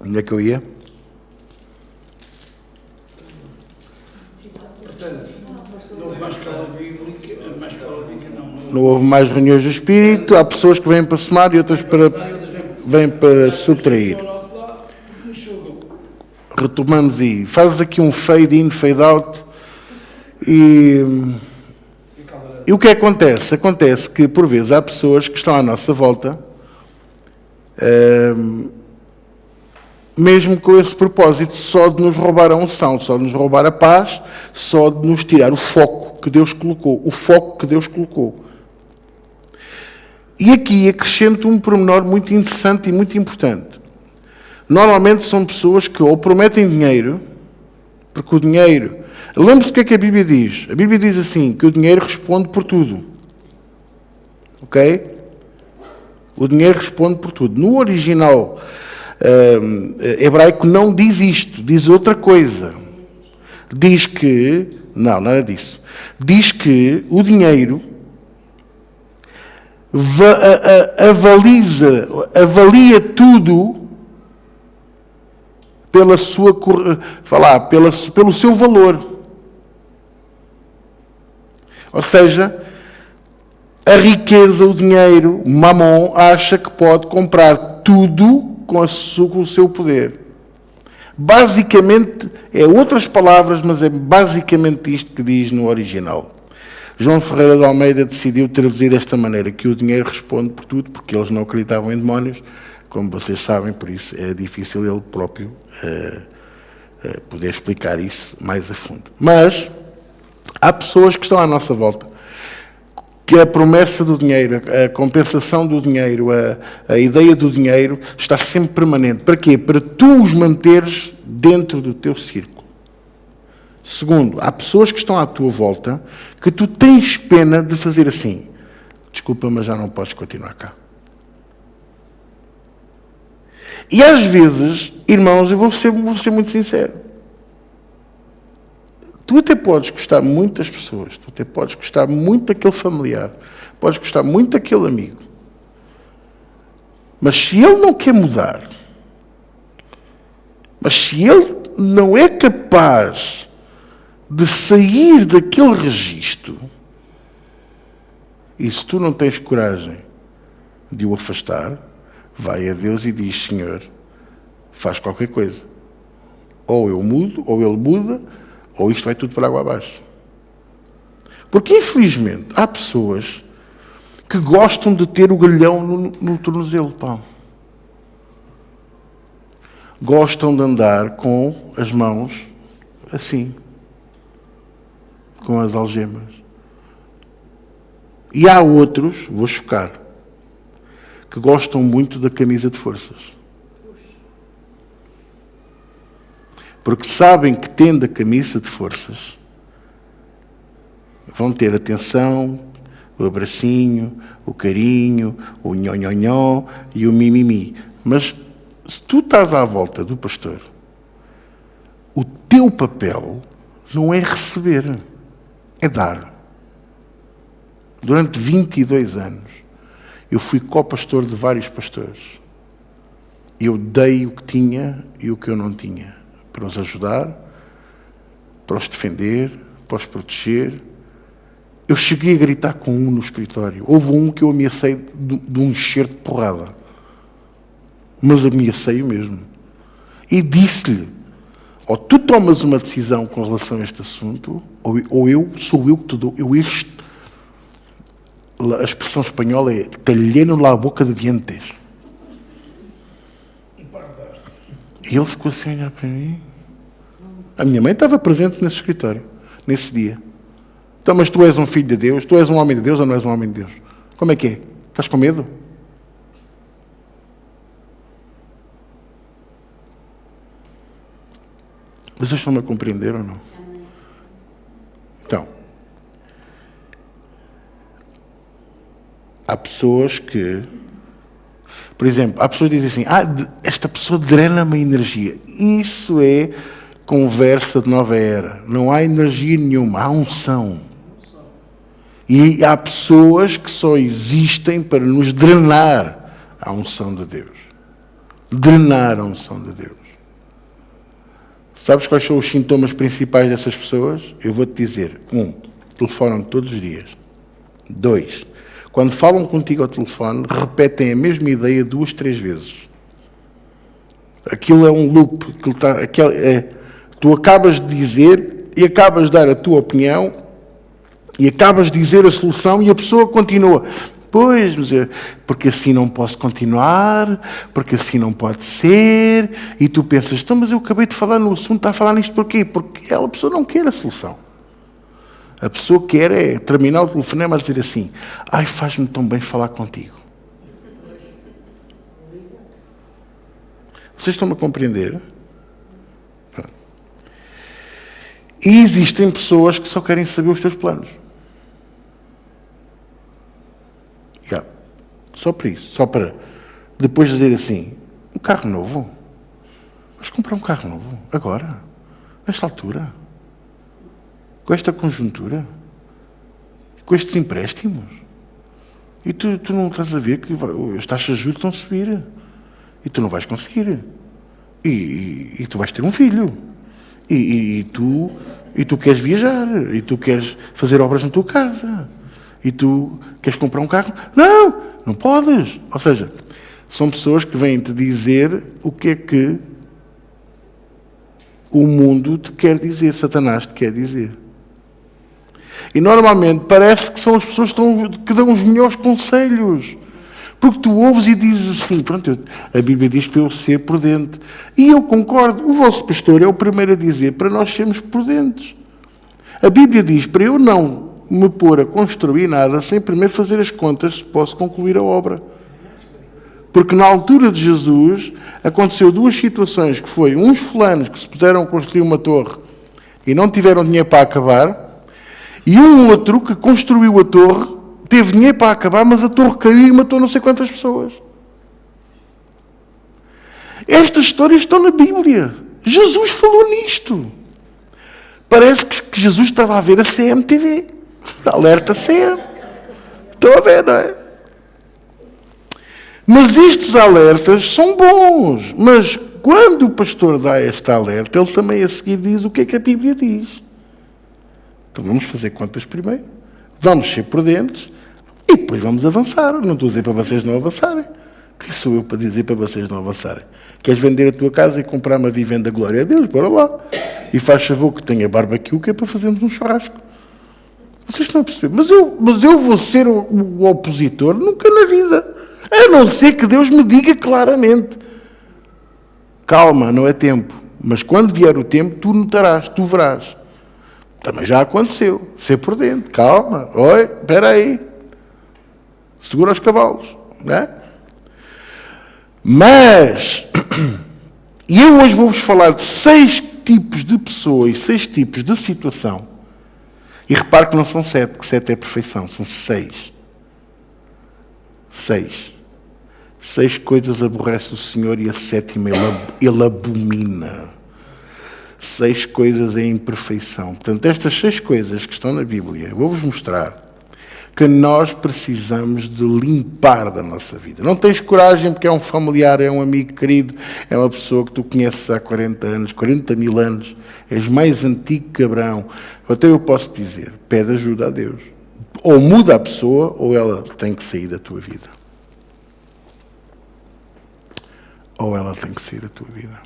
Onde é que eu ia? Não houve mais reuniões do Espírito. Há pessoas que vêm para somar e outras vêm para subtrair. Retomamos aí. Fazes aqui um fade in, fade out. E o que acontece? Acontece que, por vezes, há pessoas que estão à nossa volta, mesmo com esse propósito, só de nos roubar a unção, só de nos roubar a paz, só de nos tirar o foco que Deus colocou. O foco que Deus colocou. E aqui acrescento um pormenor muito interessante e muito importante. Normalmente são pessoas que ou prometem dinheiro, porque o dinheiro... Lembre-se o que é que a Bíblia diz. A Bíblia diz assim, que o dinheiro responde por tudo. Ok? O dinheiro responde por tudo. No original hebraico não diz isto, diz outra coisa. Diz que... Não, nada disso. Diz que o dinheiro avalia tudo pela sua, pelo seu valor. Ou seja, a riqueza, o dinheiro, o mamon, acha que pode comprar tudo com o seu poder. Basicamente, é outras palavras, mas é basicamente isto que diz no original. João Ferreira de Almeida decidiu traduzir desta maneira, que o dinheiro responde por tudo, porque eles não acreditavam em demónios, como vocês sabem, por isso é difícil ele próprio poder explicar isso mais a fundo. Mas há pessoas que estão à nossa volta, que a promessa do dinheiro, a compensação do dinheiro, a ideia do dinheiro está sempre permanente. Para quê? Para tu os manteres dentro do teu círculo. Segundo, há pessoas que estão à tua volta que tu tens pena de fazer assim. Desculpa, mas já não podes continuar cá. E às vezes, irmãos, eu vou ser muito sincero. Tu até podes gostar muito das pessoas, tu até podes gostar muito daquele familiar, podes gostar muito daquele amigo. Mas se ele não quer mudar, mas se ele não é capaz de sair daquele registro, e se tu não tens coragem de o afastar, vai a Deus e diz, Senhor, faz qualquer coisa. Ou eu mudo, ou ele muda, ou isto vai tudo para água abaixo. Porque, infelizmente, há pessoas que gostam de ter o grilhão no tornozelo, pá. Gostam de andar com as mãos assim, com as algemas. E há outros, vou chocar, que gostam muito da camisa de forças. Porque sabem que tendo a camisa de forças, vão ter atenção, o abracinho, o carinho, o nhonhonhó e o mimimi. Mas se tu estás à volta do pastor, o teu papel não é receber, é dar. Durante 22 anos, eu fui co-pastor de vários pastores. Eu dei o que tinha e o que eu não tinha. Para os ajudar, para os defender, para os proteger. Eu cheguei a gritar com um no escritório. Houve um que eu ameacei de um enxerto de porrada. Mas ameacei-o mesmo. E disse-lhe, ou tu tomas uma decisão com relação a este assunto, ou sou eu que te dou. A expressão espanhola é talheno la boca de dientes. E ele ficou assim a olhar para mim. A minha mãe estava presente nesse escritório, nesse dia. Então, mas tu és um filho de Deus? Tu és um homem de Deus ou não és um homem de Deus? Como é que é? Estás com medo? Vocês estão-me a compreender ou não? Então, há pessoas que... Por exemplo, há pessoas que dizem assim, esta pessoa drena-me a energia. Isso é conversa de nova era. Não há energia nenhuma, há unção. E há pessoas que só existem para nos drenar a unção de Deus. drenar a unção de Deus. Sabes quais são os sintomas principais dessas pessoas? Eu vou-te dizer. 1. Telefonam todos os dias. 2. Quando falam contigo ao telefone, repetem a mesma ideia 2, 3 vezes. Aquilo é um loop. Tu acabas de dizer e acabas de dar a tua opinião e acabas de dizer a solução e a pessoa continua. Pois, mas porque assim não posso continuar, porque assim não pode ser, e tu pensas, então, mas eu acabei de falar no assunto, está a falar nisto porquê? Porque a pessoa não quer a solução. A pessoa quer é terminar o telefonema a dizer assim, ai, faz-me tão bem falar contigo. Vocês estão-me a compreender? E existem pessoas que só querem saber os teus planos. Só para isso. Só para depois dizer assim, um carro novo? Vais comprar um carro novo? Agora? Nesta altura? Com esta conjuntura? Com estes empréstimos? E tu não estás a ver que as taxas de juros estão a subir? E tu não vais conseguir. E tu vais ter um filho. E tu queres viajar. E tu queres fazer obras na tua casa. E tu queres comprar um carro? Não podes. Ou seja, são pessoas que vêm-te dizer o que é que o mundo te quer dizer, Satanás te quer dizer. E normalmente parece que são as pessoas que dão os melhores conselhos. Porque tu ouves e dizes assim, pronto, a Bíblia diz para eu ser prudente. E eu concordo, o vosso pastor é o primeiro a dizer para nós sermos prudentes. A Bíblia diz para eu não me pôr a construir nada sem primeiro fazer as contas se posso concluir a obra. Porque na altura de Jesus aconteceu 2 situações, que foi uns fulanos que se puseram a construir uma torre e não tiveram dinheiro para acabar, e um outro que construiu a torre, teve dinheiro para acabar, mas a torre caiu e matou não sei quantas pessoas. Estas histórias estão na Bíblia. Jesus falou nisto. Parece que Jesus estava a ver a CMTV. Alerta CM. Estão a ver, não é? Mas estes alertas são bons. Mas quando o pastor dá este alerta, ele também a seguir diz o que é que a Bíblia diz. Então vamos fazer contas primeiro. Vamos ser prudentes. E depois vamos avançar. Não estou a dizer para vocês não avançarem. Quem sou eu para dizer para vocês não avançarem? Queres vender a tua casa e comprar uma vivenda? Glória a Deus, bora lá. E faz favor que tenha barbecue, que é para fazermos um churrasco. Vocês estão a perceber? Mas eu vou ser o opositor? Nunca na vida. A não ser que Deus me diga claramente. Calma, não é tempo. Mas quando vier o tempo, tu notarás, tu verás. Também já aconteceu. Ser prudente. Calma. Oi, espera aí. Segura os cavalos. Não é? Mas, e eu hoje vou-vos falar de 6 tipos de pessoas, 6 tipos de situação. E repare que não são 7, que 7 é perfeição, são 6. 6. 6 coisas aborrece o Senhor e a 7ª ele abomina. 6 coisas é imperfeição. Portanto, estas 6 coisas que estão na Bíblia, eu vou-vos mostrar que nós precisamos de limpar da nossa vida. Não tens coragem porque é um familiar, é um amigo querido, é uma pessoa que tu conheces há 40 anos, 40 mil anos, és mais antigo que Abraão. Até eu posso dizer, pede ajuda a Deus. Ou muda a pessoa, ou ela tem que sair da tua vida. Ou ela tem que sair da tua vida.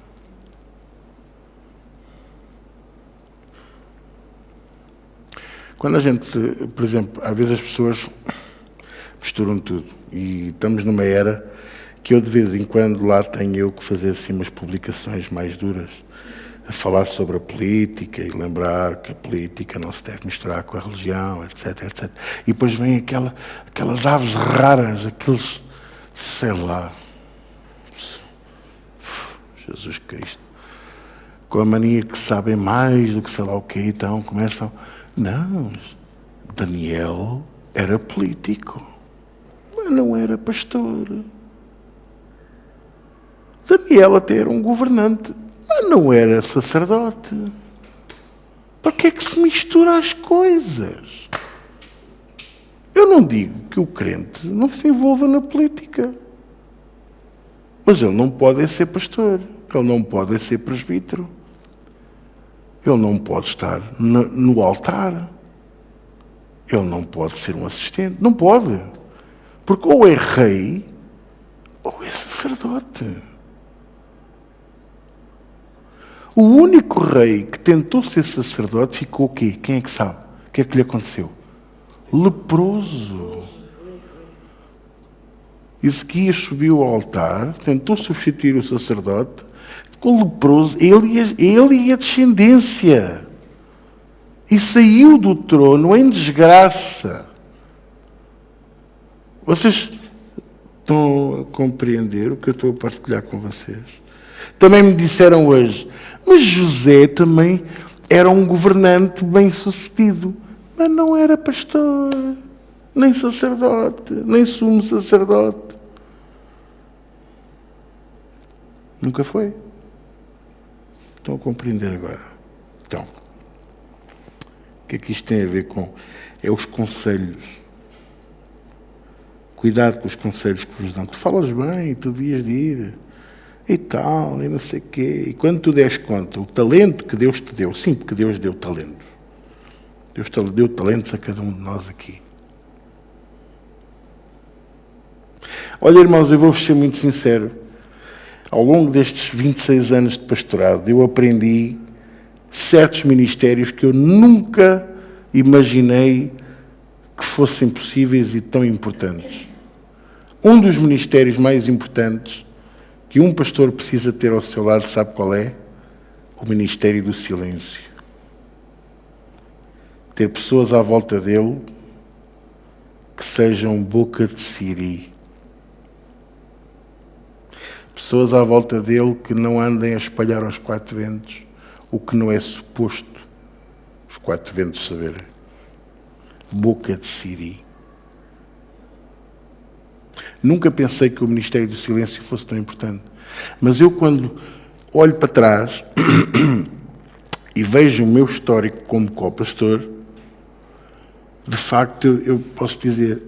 Quando a gente, por exemplo, às vezes as pessoas misturam tudo. E estamos numa era que eu de vez em quando lá tenho eu que fazer assim umas publicações mais duras, a falar sobre a política e lembrar que a política não se deve misturar com a religião, etc, etc. E depois vem aquelas aves raras, aqueles, sei lá, Jesus Cristo, com a mania que sabem mais do que sei lá o quê, então começam... Não, Daniel era político, mas não era pastor. Daniel até era um governante, mas não era sacerdote. Para que é que se mistura as coisas? Eu não digo que o crente não se envolva na política. Mas ele não pode ser pastor, ele não pode ser presbítero, ele não pode estar no altar, ele não pode ser um assistente, não pode. Porque ou é rei, ou é sacerdote. O único rei que tentou ser sacerdote ficou o quê? Quem é que sabe? O que é que lhe aconteceu? Leproso. Ezequias subiu ao altar, tentou substituir o sacerdote, ficou leproso, ele e a descendência. E saiu do trono em desgraça. Vocês estão a compreender o que eu estou a partilhar com vocês? Também me disseram hoje, mas José também era um governante bem-sucedido, mas não era pastor, nem sacerdote, nem sumo sacerdote. Nunca foi. Estão a compreender agora? Então, o que é que isto tem a ver com? É os conselhos. Cuidado com os conselhos que vos dão. Tu falas bem, tu devias de ir. E tal, e não sei o quê. E quando tu des conta, o talento que Deus te deu, sim, porque Deus deu talentos. Deus deu talentos a cada um de nós aqui. Olha, irmãos, eu vou-vos ser muito sincero. Ao longo destes 26 anos de pastorado, eu aprendi certos ministérios que eu nunca imaginei que fossem possíveis e tão importantes. Um dos ministérios mais importantes que um pastor precisa ter ao seu lado, sabe qual é? O ministério do silêncio. Ter pessoas à volta dele que sejam boca de siri. Pessoas à volta dele que não andem a espalhar aos quatro ventos o que não é suposto os quatro ventos saberem. Boca de siri. Nunca pensei que o ministério do silêncio fosse tão importante. Mas eu, quando olho para trás e vejo o meu histórico como co-pastor, de facto, eu posso dizer,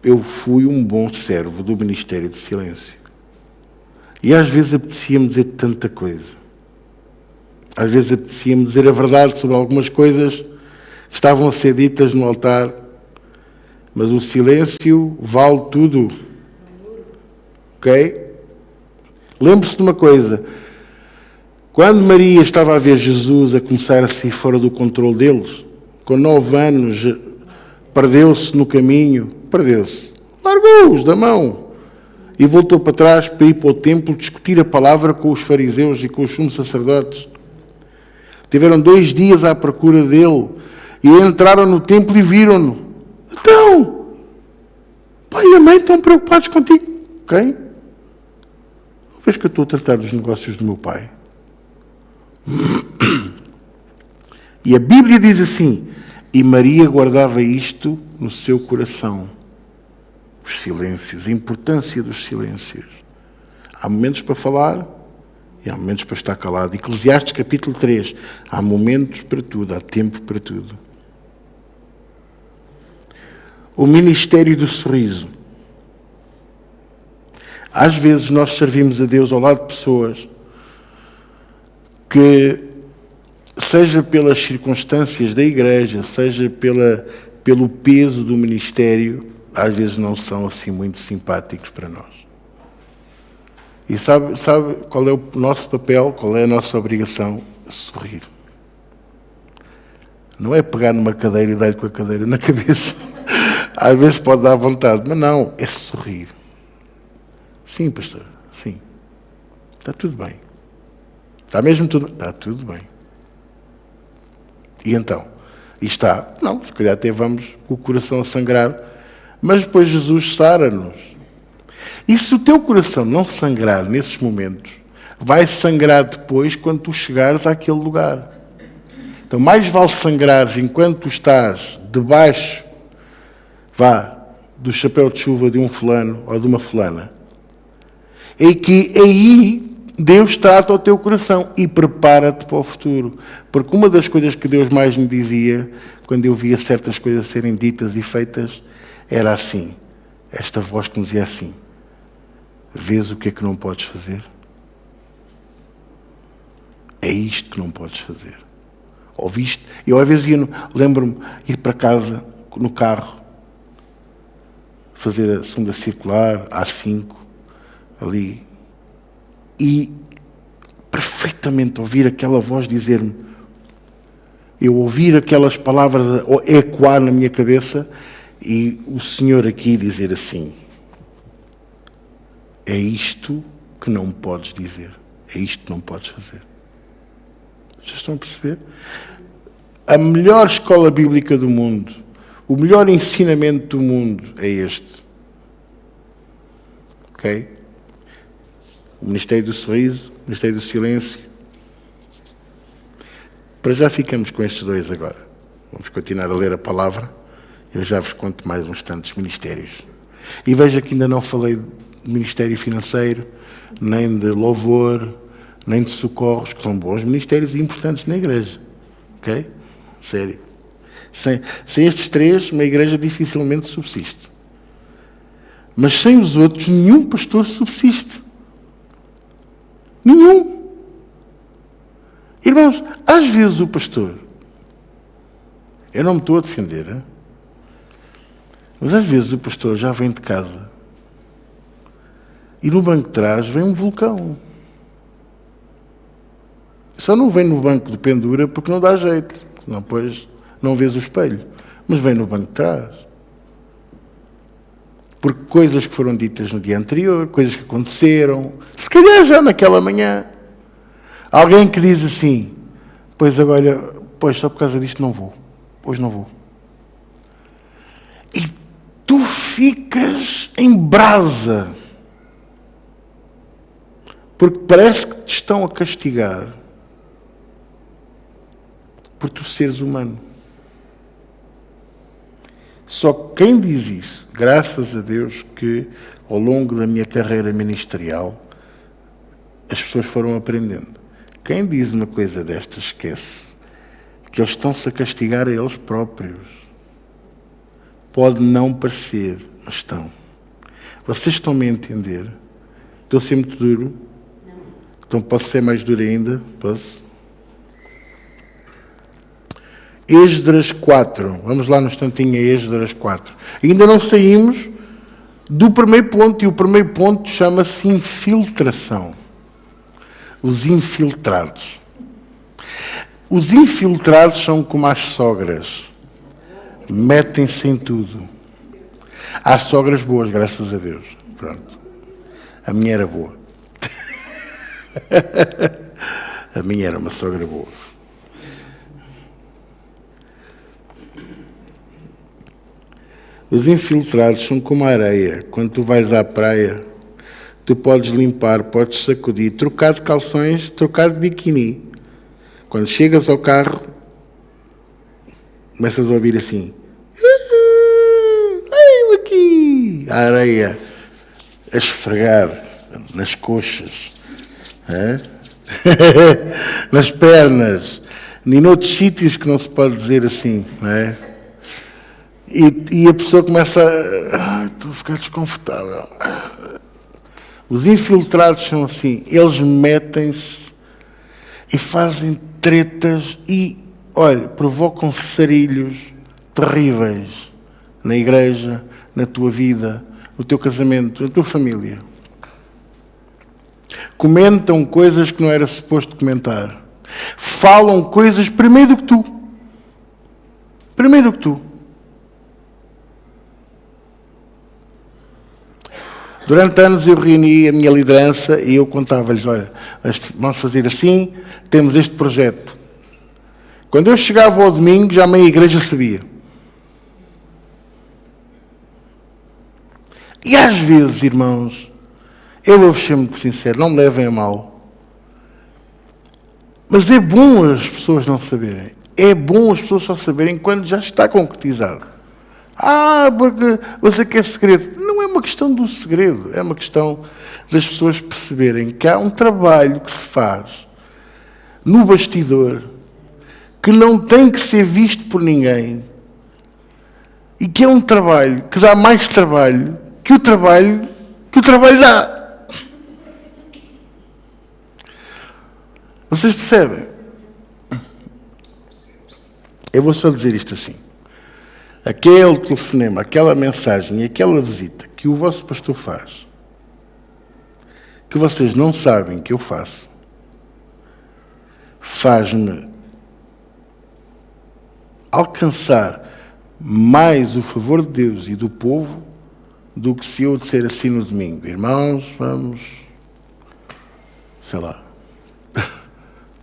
eu fui um bom servo do ministério do silêncio. E às vezes apetecia-me dizer tanta coisa. Às vezes apetecia-me dizer a verdade sobre algumas coisas que estavam a ser ditas no altar. Mas o silêncio vale tudo. Ok? Lembre-se de uma coisa. Quando Maria estava a ver Jesus a começar a sair fora do controle deles, com 9 anos, perdeu-se no caminho. Perdeu-se. Largou-os da mão. E voltou para trás para ir para o templo discutir a palavra com os fariseus e com os sumos sacerdotes. Tiveram 2 dias à procura dele. E entraram no templo e viram-no. Então, pai e a mãe estão preocupados contigo. Quem? Não vês que eu estou a tratar dos negócios do meu pai? E a Bíblia diz assim, e Maria guardava isto no seu coração. Os silêncios, a importância dos silêncios. Há momentos para falar e há momentos para estar calado. Eclesiastes capítulo 3, há momentos para tudo, há tempo para tudo. O ministério do sorriso. Às vezes nós servimos a Deus ao lado de pessoas que, seja pelas circunstâncias da igreja, seja pelo peso do ministério, às vezes não são assim muito simpáticos para nós. E sabe qual é o nosso papel, qual é a nossa obrigação? Sorrir. Não é pegar numa cadeira e dar-lhe com a cadeira na cabeça. Às vezes pode dar vontade, mas não, é sorrir. Sim, pastor, sim. Está tudo bem. Está mesmo tudo bem? Está tudo bem. E então? E está? Não, se calhar até vamos com o coração a sangrar, mas depois Jesus sara-nos. E se o teu coração não sangrar nesses momentos, vai sangrar depois quando tu chegares àquele lugar. Então mais vale sangrares enquanto tu estás debaixo do chapéu de chuva de um fulano ou de uma fulana. É que aí Deus trata o teu coração e prepara-te para o futuro. Porque uma das coisas que Deus mais me dizia, quando eu via certas coisas serem ditas e feitas, era assim. Esta voz que me dizia assim, Vês o que é que não podes fazer? É isto que não podes fazer. Ouviste? Eu às vezes lembro-me ir para casa no carro, fazer a segunda circular, às 5, ali, e perfeitamente ouvir aquela voz dizer-me, eu ouvir aquelas palavras ecoar na minha cabeça e o Senhor aqui dizer assim, é isto que não podes dizer, é isto que não podes fazer. Vocês estão a perceber? A melhor escola bíblica do mundo, o melhor ensinamento do mundo é este. Ok? O Ministério do Sorriso, o Ministério do Silêncio. Para já ficamos com estes dois agora. Vamos continuar a ler a palavra. Eu já vos conto mais uns tantos ministérios. E veja que ainda não falei de ministério financeiro, nem de louvor, nem de socorros, que são bons ministérios e importantes na igreja. Ok? Sério. Sem estes três, uma igreja dificilmente subsiste. Mas sem os outros, nenhum pastor subsiste. Nenhum. Irmãos, às vezes o pastor, eu não me estou a defender, hein? Mas às vezes o pastor já vem de casa e no banco de trás vem um vulcão. Só não vem no banco de pendura porque não dá jeito, não, pois não vês o espelho, mas vem no banco de trás. Porque coisas que foram ditas no dia anterior, coisas que aconteceram, se calhar já naquela manhã. Alguém que diz assim, pois agora, pois só por causa disto não vou, hoje não vou. E tu ficas em brasa, porque parece que te estão a castigar por tu seres humano. Só que quem diz isso, graças a Deus que ao longo da minha carreira ministerial as pessoas foram aprendendo. Quem diz uma coisa destas esquece que eles estão-se a castigar a eles próprios. Pode não parecer, mas estão. Vocês estão-me a entender? Estou a ser muito duro? Então posso ser mais duro ainda? Posso? Esdras 4. Vamos lá no instantinho a Esdras 4. Ainda não saímos do primeiro ponto, e o primeiro ponto chama-se infiltração. Os infiltrados. Os infiltrados são como as sogras. Metem-se em tudo. Há sogras boas, graças a Deus. Pronto. A minha era boa. A minha era uma sogra boa. Os infiltrados são como a areia. Quando tu vais à praia, tu podes limpar, podes sacudir, trocar de calções, trocar de biquíni. Quando chegas ao carro, começas a ouvir assim, ai, aqui, a areia a esfregar nas coxas, nas pernas, e noutros sítios que não se pode dizer assim, não é? E a pessoa começa a... estou a ficar desconfortável. Os infiltrados são assim, eles metem-se e fazem tretas e, olha, provocam sarilhos terríveis na igreja, na tua vida, no teu casamento, na tua família. Comentam coisas que não era suposto comentar. Falam coisas primeiro que tu. Primeiro que tu. Durante anos eu reuni a minha liderança e eu contava-lhes, olha, vamos fazer assim, temos este projeto. Quando eu chegava ao domingo, já a meia igreja sabia. E às vezes, irmãos, eu vou ser muito sincero, não me levem a mal, mas é bom as pessoas não saberem. É bom as pessoas só saberem quando já está concretizado. Porque você quer segredo. Não é uma questão do segredo, é uma questão das pessoas perceberem que há um trabalho que se faz no bastidor que não tem que ser visto por ninguém e que é um trabalho que dá mais trabalho que o trabalho dá. Vocês percebem? Eu vou só dizer isto assim. Aquele telefonema, aquela mensagem e aquela visita que o vosso pastor faz, que vocês não sabem que eu faço, faz-me alcançar mais o favor de Deus e do povo do que se eu disser assim no domingo: irmãos, vamos, sei lá,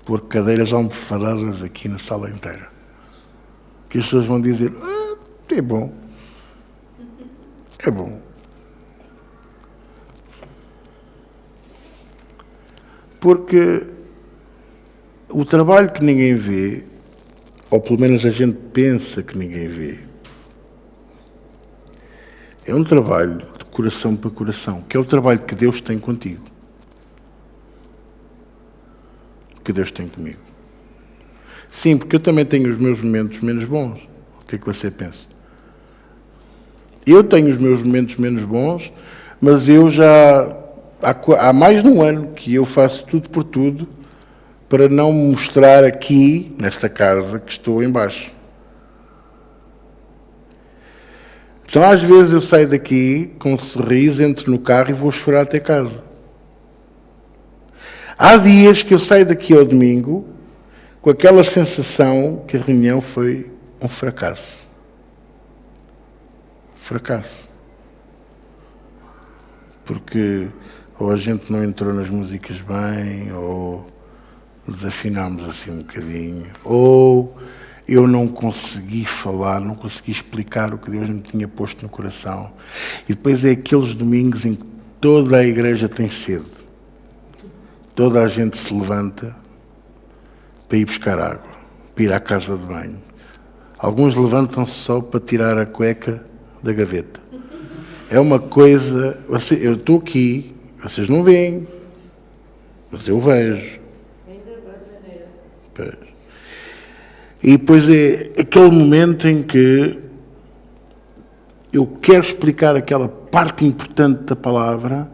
pôr cadeiras almofadadas aqui na sala inteira. Que as pessoas vão dizer: é bom, é bom. Porque o trabalho que ninguém vê, ou pelo menos a gente pensa que ninguém vê, é um trabalho de coração para coração, que é o trabalho que Deus tem contigo, que Deus tem comigo. Sim, porque eu também tenho os meus momentos menos bons. O que é que você pensa? Eu tenho os meus momentos menos bons, mas eu já há mais de um ano que eu faço tudo por tudo para não mostrar aqui, nesta casa, que estou em baixo. Então, às vezes, eu saio daqui com um sorriso, entro no carro e vou chorar até casa. Há dias que eu saio daqui ao domingo com aquela sensação que a reunião foi um fracasso. Fracasso. Porque ou a gente não entrou nas músicas bem, ou desafinámos assim um bocadinho, ou eu não consegui falar, não consegui explicar o que Deus me tinha posto no coração. E depois é aqueles domingos em que toda a igreja tem sede. Toda a gente se levanta para ir buscar água, para ir à casa de banho. Alguns levantam-se só para tirar a cueca da gaveta. É uma coisa... eu estou aqui, vocês não veem, mas eu vejo. Pois. E depois é aquele momento em que eu quero explicar aquela parte importante da palavra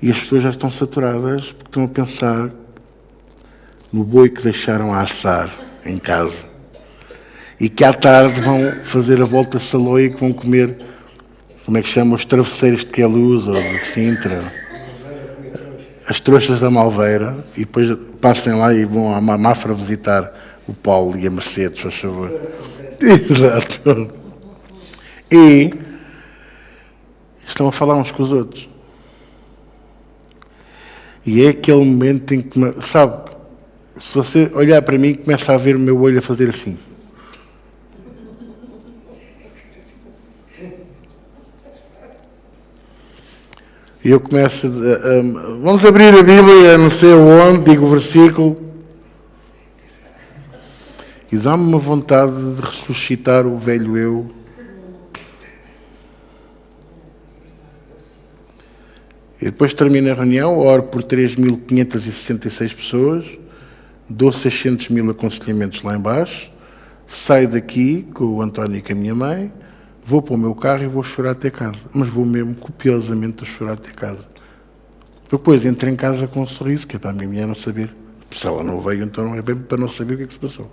e as pessoas já estão saturadas porque estão a pensar no boi que deixaram a assar em casa e que à tarde vão fazer a volta saloia e que vão comer, como é que chama, os travesseiros de Queluz ou de Sintra, as trouxas da Malveira, e depois passem lá e vão à Mafra visitar o Paulo e a Mercedes, por favor. Exato. E estão a falar uns com os outros. E é aquele momento em que, sabe, se você olhar para mim, começa a ver o meu olho a fazer assim. E eu começo vamos abrir a Bíblia, não sei onde, digo o versículo, e dá-me uma vontade de ressuscitar o velho eu. E depois termina a reunião, oro por 3.566 pessoas, dou 600.000 aconselhamentos lá embaixo, saio daqui com o António e com a minha mãe, vou para o meu carro e vou chorar até casa. Mas vou mesmo copiosamente a chorar até casa. Depois entro em casa com um sorriso, que é para a minha mulher não saber. Se ela não veio, então não é bem para não saber o que é que se passou.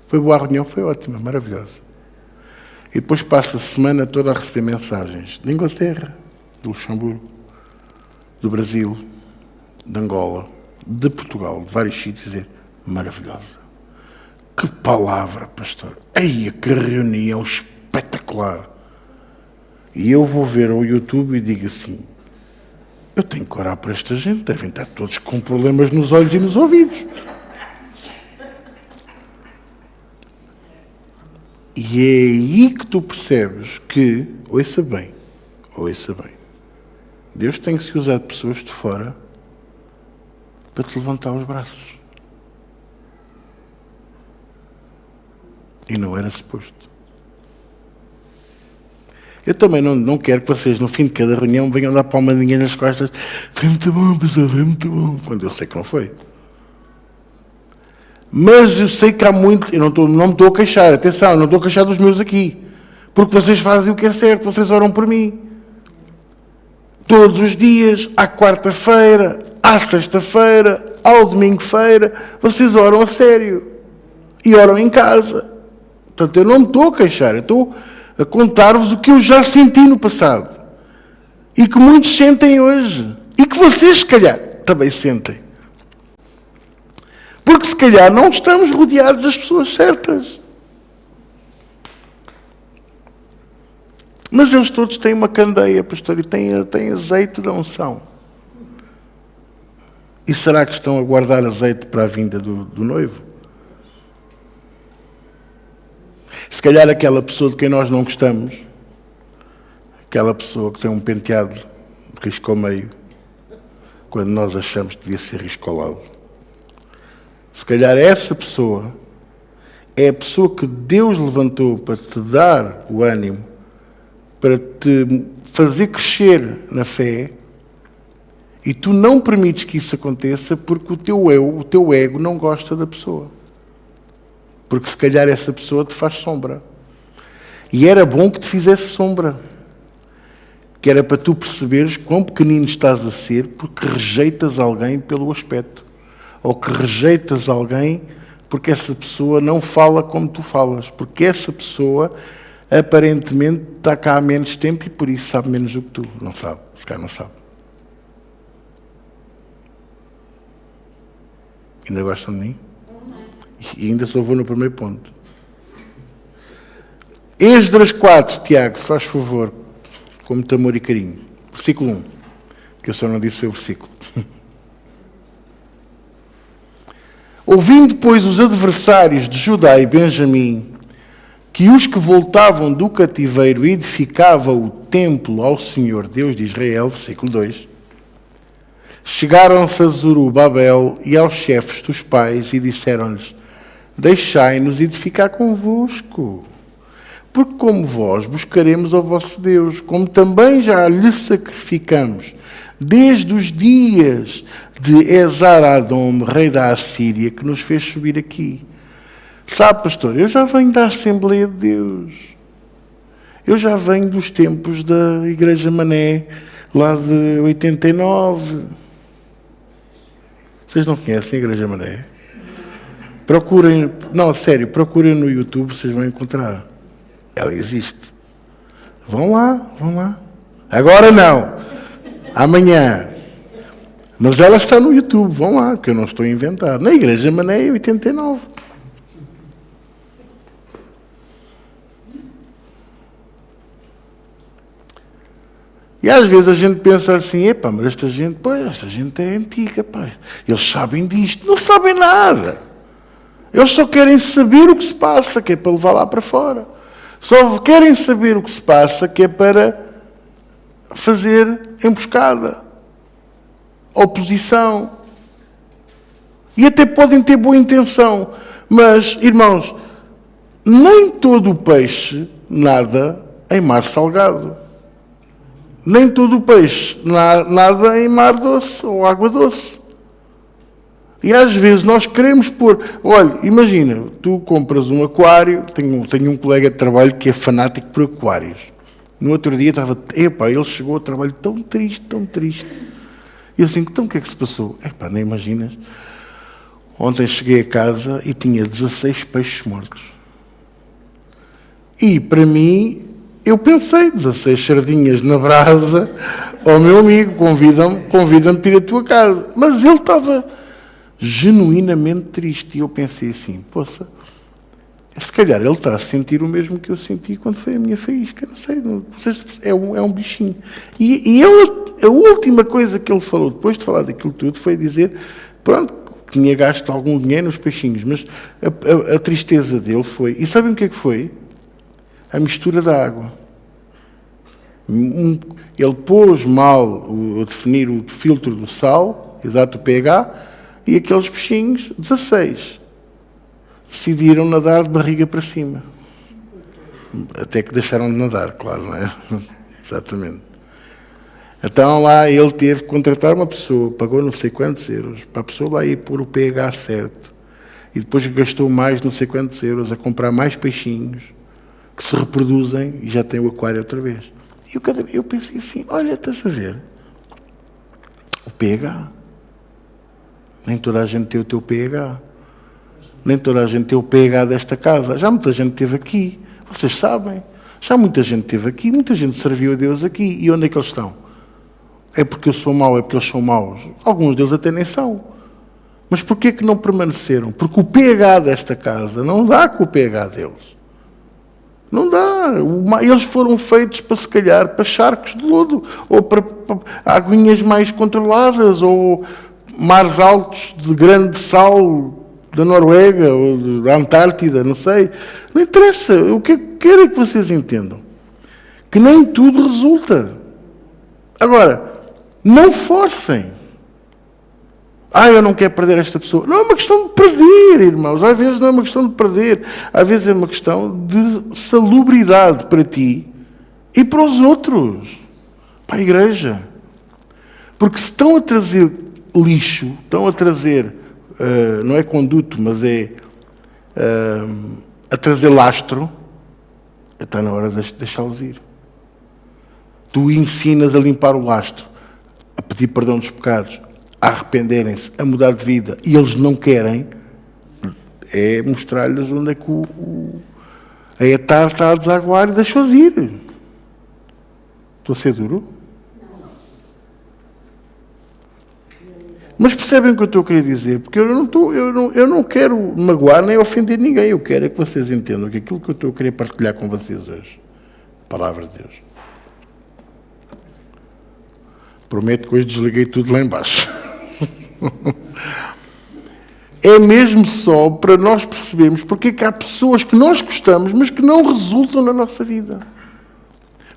Foi boa a reunião, foi ótima, maravilhosa. E depois passo a semana toda a receber mensagens de Inglaterra, de Luxemburgo, do Brasil, de Angola, de Portugal, de vários sítios, dizer: maravilhosa. Que palavra, pastor. Eia, que reunião espetacular. E eu vou ver ao YouTube e digo assim: eu tenho que orar por esta gente, devem estar todos com problemas nos olhos e nos ouvidos. E é aí que tu percebes que, ouça bem, Deus tem que se usar de pessoas de fora para te levantar os braços. E não era suposto. Eu também não quero que vocês, no fim de cada reunião, venham dar palmadinha nas costas. Foi muito bom, pessoal, foi muito bom. Quando eu sei que não foi. Mas eu sei que há muito... Eu não me estou a queixar, atenção, não estou a queixar dos meus aqui. Porque vocês fazem o que é certo, vocês oram por mim. Todos os dias, à quarta-feira, à sexta-feira, ao domingo-feira, vocês oram a sério. E oram em casa. Portanto, eu não me estou a queixar, eu estou a contar-vos o que eu já senti no passado. E que muitos sentem hoje. E que vocês, se calhar, também sentem. Porque, se calhar, não estamos rodeados das pessoas certas. Mas eles todos têm uma candeia, pastor, e têm azeite da unção. E será que estão a guardar azeite para a vinda do noivo? Se calhar aquela pessoa de quem nós não gostamos, aquela pessoa que tem um penteado de risco ao meio, quando nós achamos que devia ser risco ao lado, se calhar essa pessoa é a pessoa que Deus levantou para te dar o ânimo, para te fazer crescer na fé, e tu não permites que isso aconteça porque o teu ego não gosta da pessoa. Porque se calhar essa pessoa te faz sombra. E era bom que te fizesse sombra. Que era para tu perceberes quão pequenino estás a ser porque rejeitas alguém pelo aspecto. Ou que rejeitas alguém porque essa pessoa não fala como tu falas. Porque essa pessoa aparentemente está cá há menos tempo e por isso sabe menos do que tu. Não sabe. Se calhar não sabe. Ainda gostam de mim? E ainda só vou no primeiro ponto. Esdras 4, Tiago, se faz favor, com muito amor e carinho. Versículo 1, que eu só não disse foi o versículo. Ouvindo, pois, os adversários de Judá e Benjamim, que os que voltavam do cativeiro edificavam o templo ao Senhor Deus de Israel, versículo 2, chegaram-se a Zorobabel e aos chefes dos pais e disseram-lhes: deixai-nos edificar convosco, porque como vós buscaremos ao vosso Deus, como também já lhe sacrificamos desde os dias de Esar-Adom, rei da Assíria, que nos fez subir aqui. Sabe, pastor, eu já venho da Assembleia de Deus. Eu já venho dos tempos da Igreja Mané, lá de 89. Vocês não conhecem a Igreja Mané? Procurem, não, sério, procurem no YouTube, vocês vão encontrar. Ela existe. Vão lá. Agora não. Amanhã. Mas ela está no YouTube, vão lá, que eu não estou a inventar. Na Igreja Mané, 89. E às vezes a gente pensa assim: epá, mas esta gente é antiga, pá. Eles sabem disto. Não sabem nada. Eles só querem saber o que se passa, que é para levar lá para fora. Só querem saber o que se passa, que é para fazer emboscada, oposição. E até podem ter boa intenção. Mas, irmãos, nem todo o peixe nada em mar salgado. Nem todo o peixe nada em mar doce ou água doce. E às vezes nós queremos pôr... Olha, imagina, tu compras um aquário, tenho um colega de trabalho que é fanático por aquários. No outro dia estava... ele chegou ao trabalho tão triste. E eu assim, então o que é que se passou? Nem imaginas. Ontem cheguei a casa e tinha 16 peixes mortos. E para mim... Eu pensei, 16 sardinhas na brasa, meu amigo, convida-me para ir à tua casa. Mas ele estava genuinamente triste. E eu pensei assim, poça, se calhar ele está a sentir o mesmo que eu senti quando foi a minha faísca. Não sei, é um bichinho. E a última coisa que ele falou, depois de falar daquilo tudo, foi dizer, pronto, que tinha gasto algum dinheiro nos peixinhos. Mas a tristeza dele foi... E sabem o que é que foi? A mistura da água. Ele pôs mal a definir o filtro do sal, exato o pH, e aqueles peixinhos, 16, decidiram nadar de barriga para cima. Até que deixaram de nadar, claro, não é? Exatamente. Então lá ele teve que contratar uma pessoa, pagou não sei quantos euros, para a pessoa lá ir pôr o pH certo. E depois gastou mais não sei quantos euros a comprar mais peixinhos, que se reproduzem e já tem o aquário outra vez. E eu pensei assim, olha, estás a ver? O pH. Nem toda a gente tem o teu pH. Nem toda a gente tem o pH desta casa. Já muita gente esteve aqui. Vocês sabem. Já muita gente esteve aqui. Muita gente serviu a Deus aqui. E onde é que eles estão? É porque eu sou mau, é porque eles são maus. Alguns deles até nem são. Mas porquê que não permaneceram? Porque o pH desta casa não dá com o pH deles. Não dá. Eles foram feitos para, se calhar, para charcos de lodo. Ou para aguinhas mais controladas. Ou mares altos de grande sal da Noruega ou da Antártida, não sei. Não interessa. O que eu quero é que vocês entendam. Que nem tudo resulta. Agora, não forcem. Eu não quero perder esta pessoa. Não é uma questão de perder, irmãos. Às vezes não é uma questão de perder. Às vezes é uma questão de salubridade para ti e para os outros. Para a igreja. Porque se estão a trazer lixo, estão a trazer, não é conduto, mas é a trazer lastro, está na hora de deixá-los ir. Tu ensinas a limpar o lastro, a pedir perdão dos pecados, a arrependerem-se, a mudar de vida, e eles não querem, é mostrar-lhes onde é que a etar está a desaguar e deixa-os ir. Estou a ser duro? Mas percebem o que eu estou a querer dizer? Porque eu não quero magoar nem ofender ninguém. Eu quero é que vocês entendam que aquilo que eu estou a querer partilhar com vocês hoje, a palavra de Deus. Prometo que hoje desliguei tudo lá embaixo. É mesmo só para nós percebermos porque é que há pessoas que nós gostamos, mas que não resultam na nossa vida.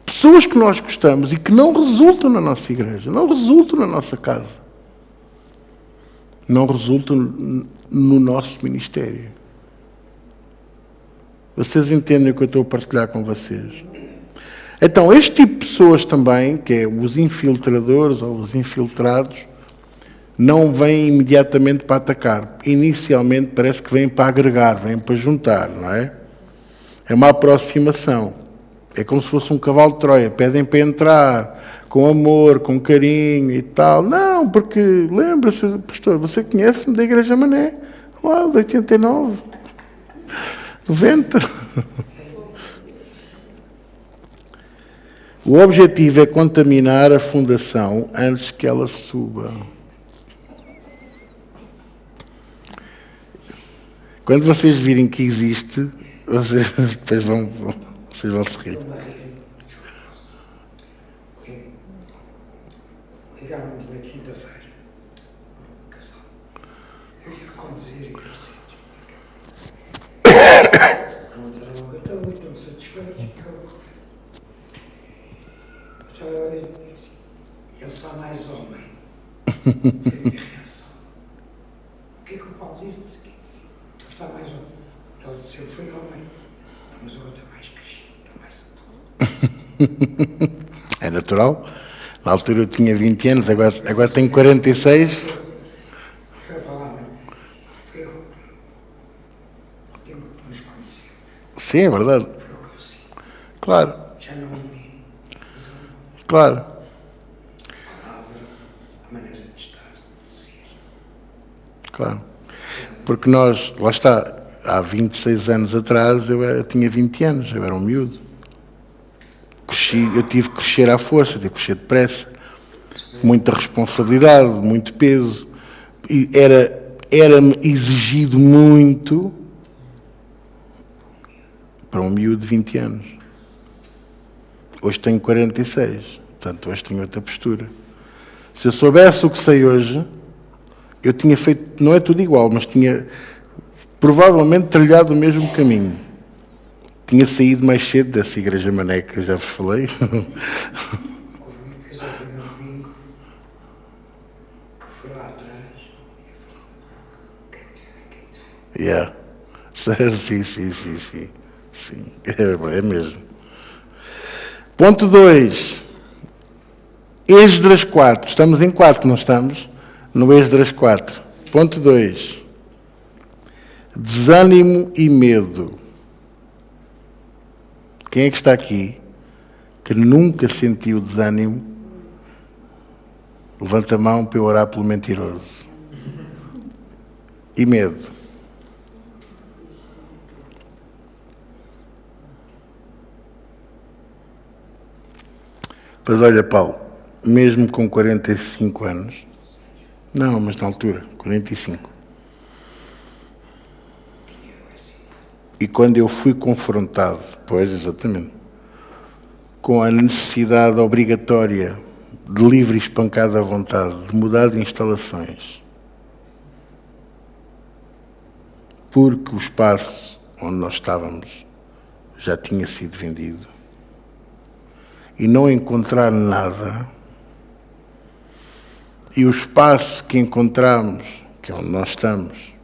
Pessoas que nós gostamos e que não resultam na nossa igreja, não resultam na nossa casa. Não resultam no nosso ministério. Vocês entendem o que eu estou a partilhar com vocês? Então, este tipo de pessoas também, que é os infiltradores ou os infiltrados, não vêm imediatamente para atacar. Inicialmente parece que vêm para agregar, vêm para juntar, não é? É uma aproximação. É como se fosse um cavalo de Troia. Pedem para entrar, com amor, com carinho e tal. Não, porque, lembra-se, pastor, você conhece-me da Igreja Mané, lá de 89, 90. O objetivo é contaminar a fundação antes que ela suba. Quando vocês virem que existe, vocês depois vocês vão se rir. Ligaram-me na quinta-feira, um casal. Eu ia conduzir e eu estava tão satisfeito que ele está mais homem. Foi a minha reação. O que é que o Paulo diz? Tu está mais homem. Ele disse, eu fui homem. Mas agora está mais crescido, está mais adulto. É natural. Na altura eu tinha 20 anos, agora tenho 46. Foi a falar, eu tenho que nos conhecer. Sim, é verdade. Foi o que eu sinto. Claro, Já não vi. Mas claro. a palavra, a maneira de estar, de ser. Claro. Porque nós, lá está, há 26 anos atrás eu tinha 20 anos, eu era um miúdo. Eu tive que crescer à força, tive que crescer depressa. Muita responsabilidade, muito peso. E era-me exigido muito para um miúdo de 20 anos. Hoje tenho 46, portanto hoje tenho outra postura. Se eu soubesse o que sei hoje, eu tinha feito, não é tudo igual, mas tinha provavelmente trilhado o mesmo caminho. Tinha saído mais cedo dessa Igreja Mané que eu já vos falei. Houve um episódio no domingo que fui lá atrás e falei, Yeah. Sim. É mesmo. Ponto 2. Esdras 4. Estamos em 4, não estamos? No Esdras 4. Ponto 2. Desânimo e medo. Quem é que está aqui que nunca sentiu desânimo? Levanta a mão para eu orar pelo mentiroso. E medo. Pois olha, Paulo, mesmo com 45 anos, não, mas na altura, 45. E quando eu fui confrontado, pois exatamente, com a necessidade obrigatória de livre e espancada à vontade, de mudar de instalações, porque o espaço onde nós estávamos já tinha sido vendido, e não encontrar nada, e o espaço que encontramos, que é onde nós estamos,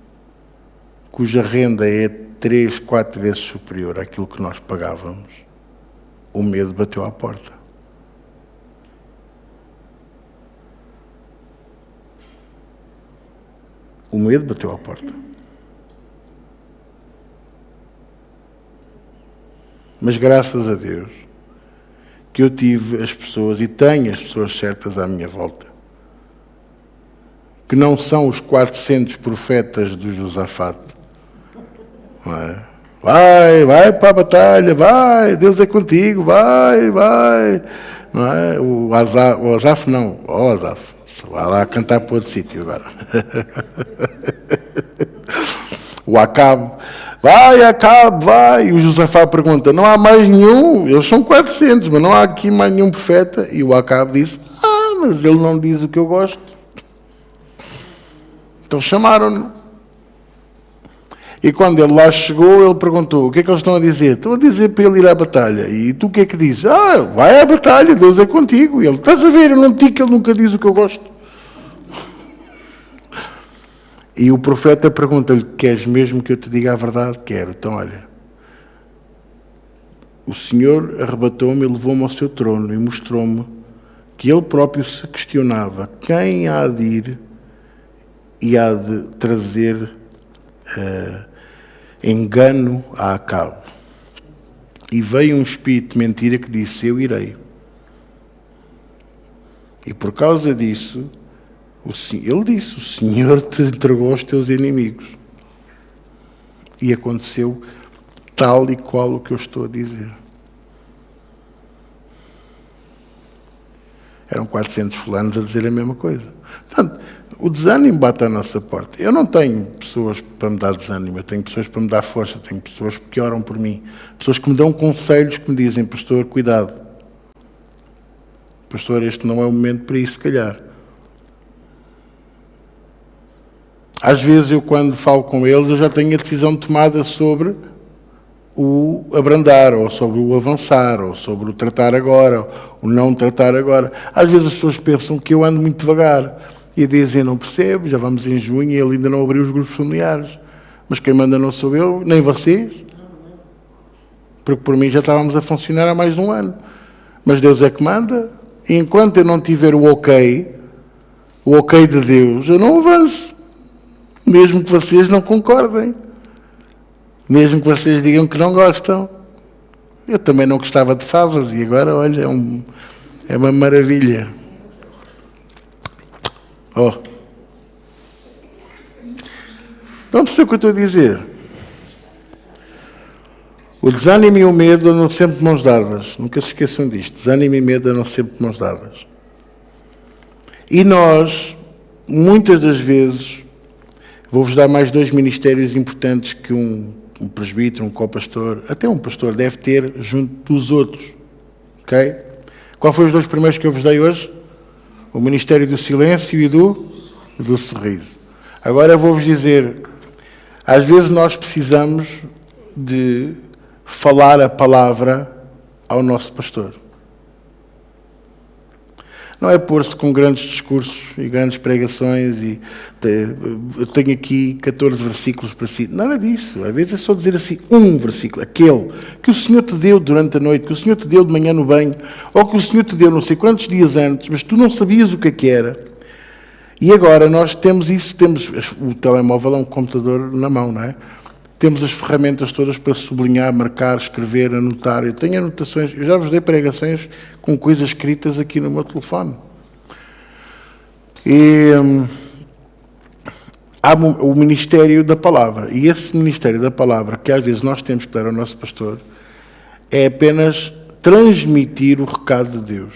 cuja renda é 3, 4 vezes superior àquilo que nós pagávamos, o medo bateu à porta. O medo bateu à porta. Mas graças a Deus que eu tive as pessoas, e tenho as pessoas certas à minha volta, que não são os 400 profetas do Josafate. Não é? Vai para a batalha, vai, Deus é contigo, vai. Não é? O Asaf não, Asaf, vai lá cantar para outro sítio agora. O Acabe, vai. E o Josafá pergunta, não há mais nenhum, eles são 400, mas não há aqui mais nenhum profeta. E o Acabe disse, mas ele não diz o que eu gosto. Então chamaram-no. E quando ele lá chegou, ele perguntou, o que é que eles estão a dizer? Estão a dizer para ele ir à batalha. E tu o que é que dizes? Vai à batalha, Deus é contigo. E ele, estás a ver, eu não te digo que ele nunca diz o que eu gosto. E o profeta pergunta-lhe, queres mesmo que eu te diga a verdade? Quero. Então, olha, o Senhor arrebatou-me e levou-me ao seu trono e mostrou-me que ele próprio se questionava quem há de ir e há de trazer engano a Acabe. E veio um espírito de mentira que disse, eu irei. E por causa disso, ele disse, o Senhor te entregou aos teus inimigos. E aconteceu tal e qual o que eu estou a dizer. Eram 400 fulanos a dizer a mesma coisa. Portanto, o desânimo bate à nossa porta. Eu não tenho pessoas para me dar desânimo, eu tenho pessoas para me dar força, tenho pessoas que oram por mim, pessoas que me dão conselhos, que me dizem, pastor, cuidado. Pastor, este não é o momento para isso, se calhar. Às vezes eu, quando falo com eles, eu já tenho a decisão tomada sobre o abrandar, ou sobre o avançar, ou sobre o tratar agora, o não tratar agora. Às vezes as pessoas pensam que eu ando muito devagar e dizem, não percebo, já vamos em junho e ele ainda não abriu os grupos familiares. Mas quem manda não sou eu, nem vocês. Porque por mim já estávamos a funcionar há mais de um ano. Mas Deus é que manda. E enquanto eu não tiver o ok de Deus, eu não avanço. Mesmo que vocês não concordem. Mesmo que vocês digam que não gostam. Eu também não gostava de favas e agora, olha, é uma maravilha. Vamos perceber o que eu estou a dizer. O desânimo e o medo andam sempre de mãos dadas. Nunca se esqueçam disto. Desânimo e medo andam sempre de mãos dadas. E nós, muitas das vezes, vou-vos dar mais 2 ministérios importantes que um presbítero, um copastor, até um pastor deve ter junto dos outros. Ok? Qual foi os 2 primeiros que eu vos dei hoje? O ministério do silêncio e do sorriso. Agora eu vou-vos dizer, às vezes nós precisamos de falar a palavra ao nosso pastor. Não é pôr-se com grandes discursos e grandes pregações e eu tenho aqui 14 versículos para si. Nada disso. Às vezes é só dizer assim um versículo, aquele que o Senhor te deu durante a noite, que o Senhor te deu de manhã no banho, ou que o Senhor te deu não sei quantos dias antes, mas tu não sabias o que era. E agora nós temos isso, temos o telemóvel, é um computador na mão, não é? Temos as ferramentas todas para sublinhar, marcar, escrever, anotar. Eu tenho anotações, eu já vos dei pregações com coisas escritas aqui no meu telefone. E há o ministério da palavra. E esse ministério da palavra, que às vezes nós temos que dar ao nosso pastor, é apenas transmitir o recado de Deus.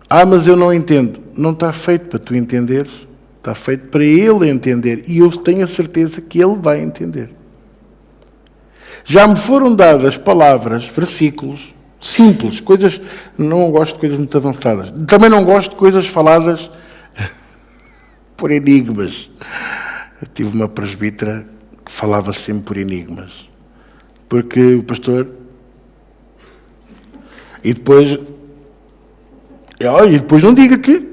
Mas eu não entendo. Não está feito para tu entenderes. Está feito para ele entender. E eu tenho a certeza que ele vai entender. Já me foram dadas palavras, versículos, simples, coisas... Não gosto de coisas muito avançadas. Também não gosto de coisas faladas por enigmas. Eu tive uma presbítera que falava sempre por enigmas. Porque o pastor... E depois não diga que...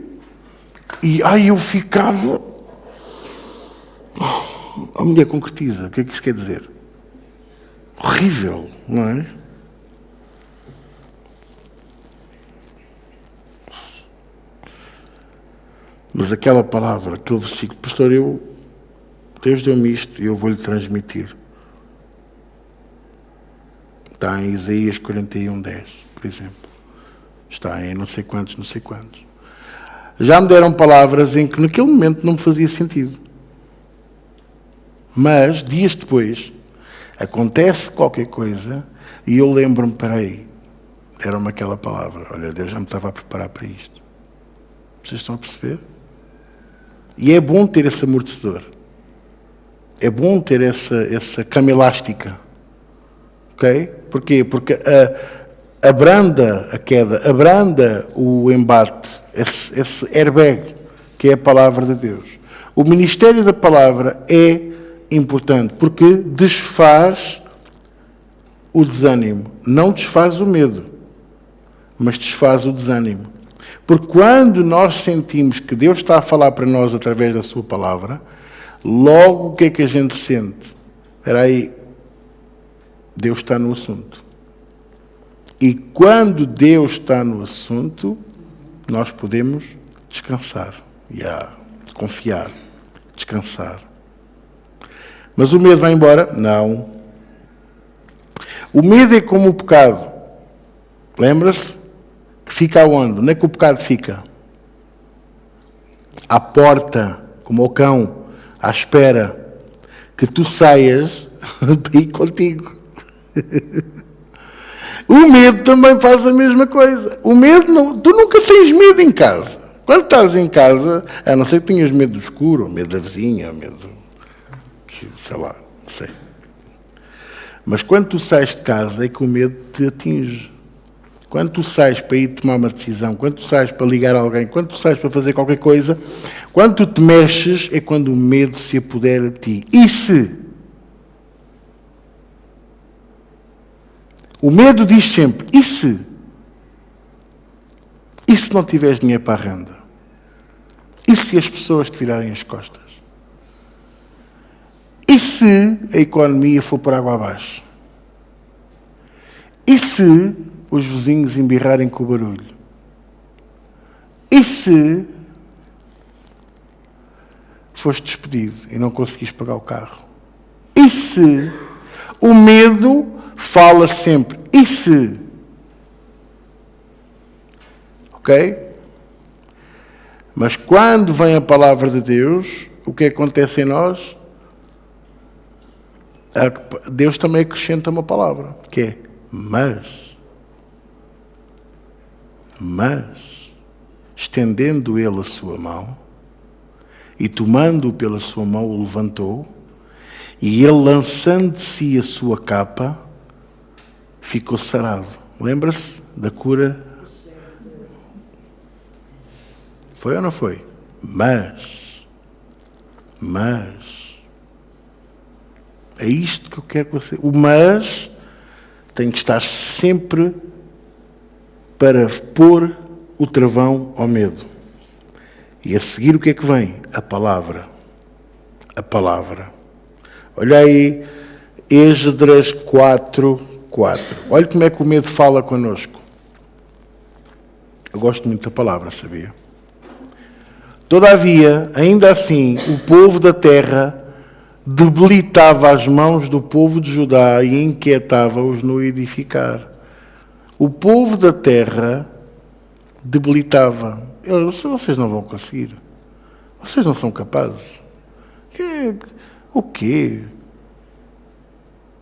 eu ficava... A mulher concretiza. O que é que isso quer dizer? Horrível, não é? Mas aquela palavra, aquele versículo, pastor, Deus deu-me isto e eu vou-lhe transmitir. Está em Isaías 41:10, por exemplo. Está em não sei quantos. Já me deram palavras em que naquele momento não me fazia sentido. Mas, dias depois, acontece qualquer coisa e eu lembro-me, peraí, deram-me aquela palavra. Olha, Deus já me estava a preparar para isto. Vocês estão a perceber? E é bom ter esse amortecedor. É bom ter essa cama elástica. Ok? Porquê? Porque abranda a queda, abranda o embate, esse airbag que é a palavra de Deus. O ministério da palavra é importante porque desfaz o desânimo. Não desfaz o medo, mas desfaz o desânimo. Porque quando nós sentimos que Deus está a falar para nós através da sua palavra, logo o que é que a gente sente? Espera aí, Deus está no assunto. E quando Deus está no assunto, nós podemos descansar. Confiar. Descansar. Mas o medo vai embora? Não. O medo é como o pecado. Lembra-se? Que fica aonde? Onde é que o pecado fica? À porta, como o cão, à espera que tu saias para ir contigo. O medo também faz a mesma coisa. O medo, tu nunca tens medo em casa. Quando estás em casa, a não ser que tenhas medo do escuro, ou medo da vizinha, ou medo, sei lá, não sei. Mas quando tu sais de casa é que o medo te atinge. Quando tu sais para ir tomar uma decisão, quando tu sais para ligar a alguém, quando tu sais para fazer qualquer coisa, quando tu te mexes é quando o medo se apodera de ti. E se? O medo diz sempre, e se? E se não tiveres dinheiro para a renda? E se as pessoas te virarem as costas? E se a economia for por água abaixo? E se os vizinhos embirrarem com o barulho? E se foste despedido e não conseguiste pagar o carro? E se? O medo fala sempre. E se? Ok? Mas quando vem a palavra de Deus, o que acontece em nós? Deus também acrescenta uma palavra, que é mas, estendendo ele a sua mão, e tomando-o pela sua mão, o levantou, e ele, lançando de si a sua capa, ficou sarado. Lembra-se da cura? Foi ou não foi? Mas, é isto que eu quero que você... O mas tem que estar sempre para pôr o travão ao medo. E a seguir o que é que vem? A palavra. A palavra. Olha aí, Esdras 4:4. Olha como é que o medo fala connosco. Eu gosto muito da palavra, sabia? Todavia, ainda assim, o povo da terra debilitava as mãos do povo de Judá e inquietava-os no edificar. O povo da terra debilitava. Vocês não vão conseguir. Vocês não são capazes. O quê?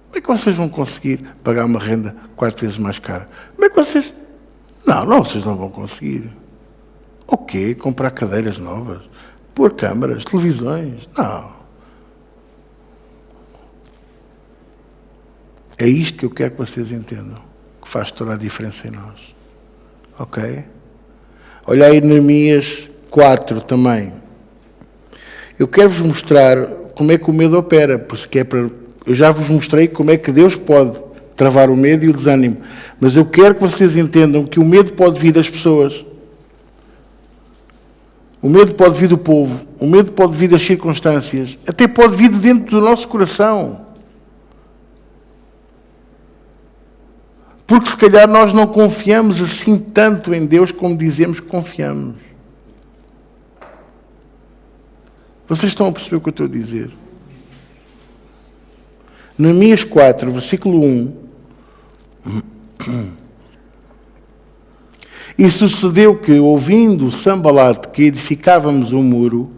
Como é que vocês vão conseguir pagar uma renda 4 vezes mais cara? Como é que vocês... Não, vocês não vão conseguir. O quê? Comprar cadeiras novas? Pôr câmaras, televisões? Não. É isto que eu quero que vocês entendam, que faz toda a diferença em nós. Ok? Olha aí Neemias 4 também. Eu quero-vos mostrar como é que o medo opera, porque eu já vos mostrei como é que Deus pode travar o medo e o desânimo, mas eu quero que vocês entendam que o medo pode vir das pessoas. O medo pode vir do povo, o medo pode vir das circunstâncias, até pode vir de dentro do nosso coração. Porque se calhar nós não confiamos assim tanto em Deus como dizemos que confiamos. Vocês estão a perceber o que eu estou a dizer? Neemias 4, versículo 1. E sucedeu que, ouvindo Sambalate que edificávamos o muro,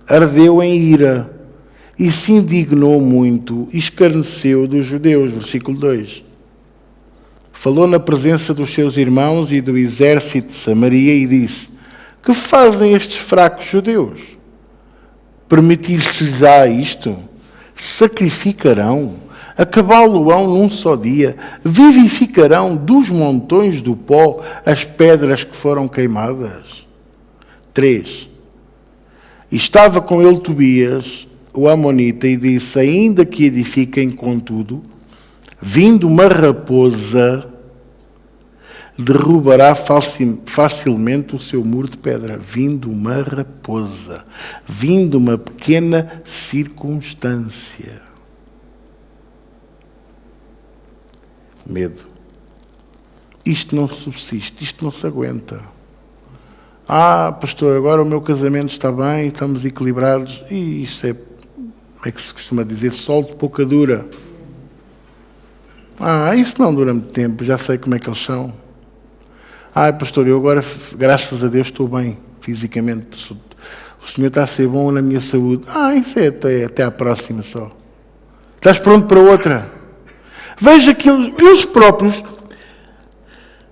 ardeu em ira e se indignou muito e escarneceu dos judeus. Versículo 2. Falou na presença dos seus irmãos e do exército de Samaria e disse: que fazem estes fracos judeus? Permitir-se-lhes-á isto? Sacrificarão? Acabá-lo-ão num só dia? Vivificarão dos montões do pó as pedras que foram queimadas? 3. E estava com ele Tobias, o amonita, e disse: ainda que edifiquem, contudo, vindo uma raposa, derrubará facilmente o seu muro de pedra. Vindo uma raposa, vindo uma pequena circunstância. Medo. Isto não subsiste, isto não se aguenta. Pastor, agora o meu casamento está bem, estamos equilibrados, e isso é, como é que se costuma dizer, sol de pouca dura. Isso não dura muito tempo, já sei como é que eles são. Pastor, eu agora, graças a Deus, estou bem, fisicamente. O Senhor está a ser bom na minha saúde. Isso é até à próxima só. Estás pronto para outra? Veja que eles próprios,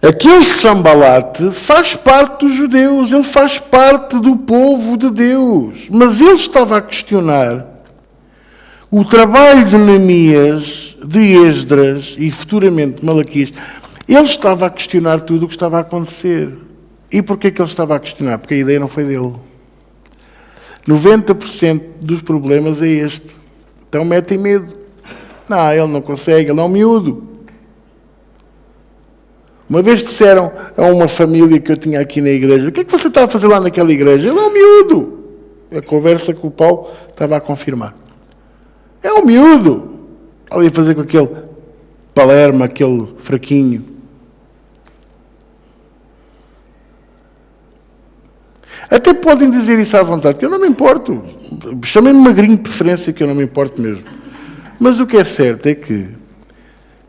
aquele Sambalate faz parte dos judeus, ele faz parte do povo de Deus. Mas ele estava a questionar o trabalho de Neemias, de Esdras e futuramente de Malaquias. Ele estava a questionar tudo o que estava a acontecer. E porquê que ele estava a questionar? Porque a ideia não foi dele. 90% dos problemas é este. Então metem medo. Ele não consegue, ele é um miúdo. Uma vez disseram a uma família que eu tinha aqui na igreja: o que é que você está a fazer lá naquela igreja? Ele é um miúdo. A conversa que o Paulo estava a confirmar. É um miúdo. Ali a fazer com aquele Palermo, aquele fraquinho. Até podem dizer isso à vontade, que eu não me importo. Chamem-me magrinho de preferência, que eu não me importo mesmo. Mas o que é certo é que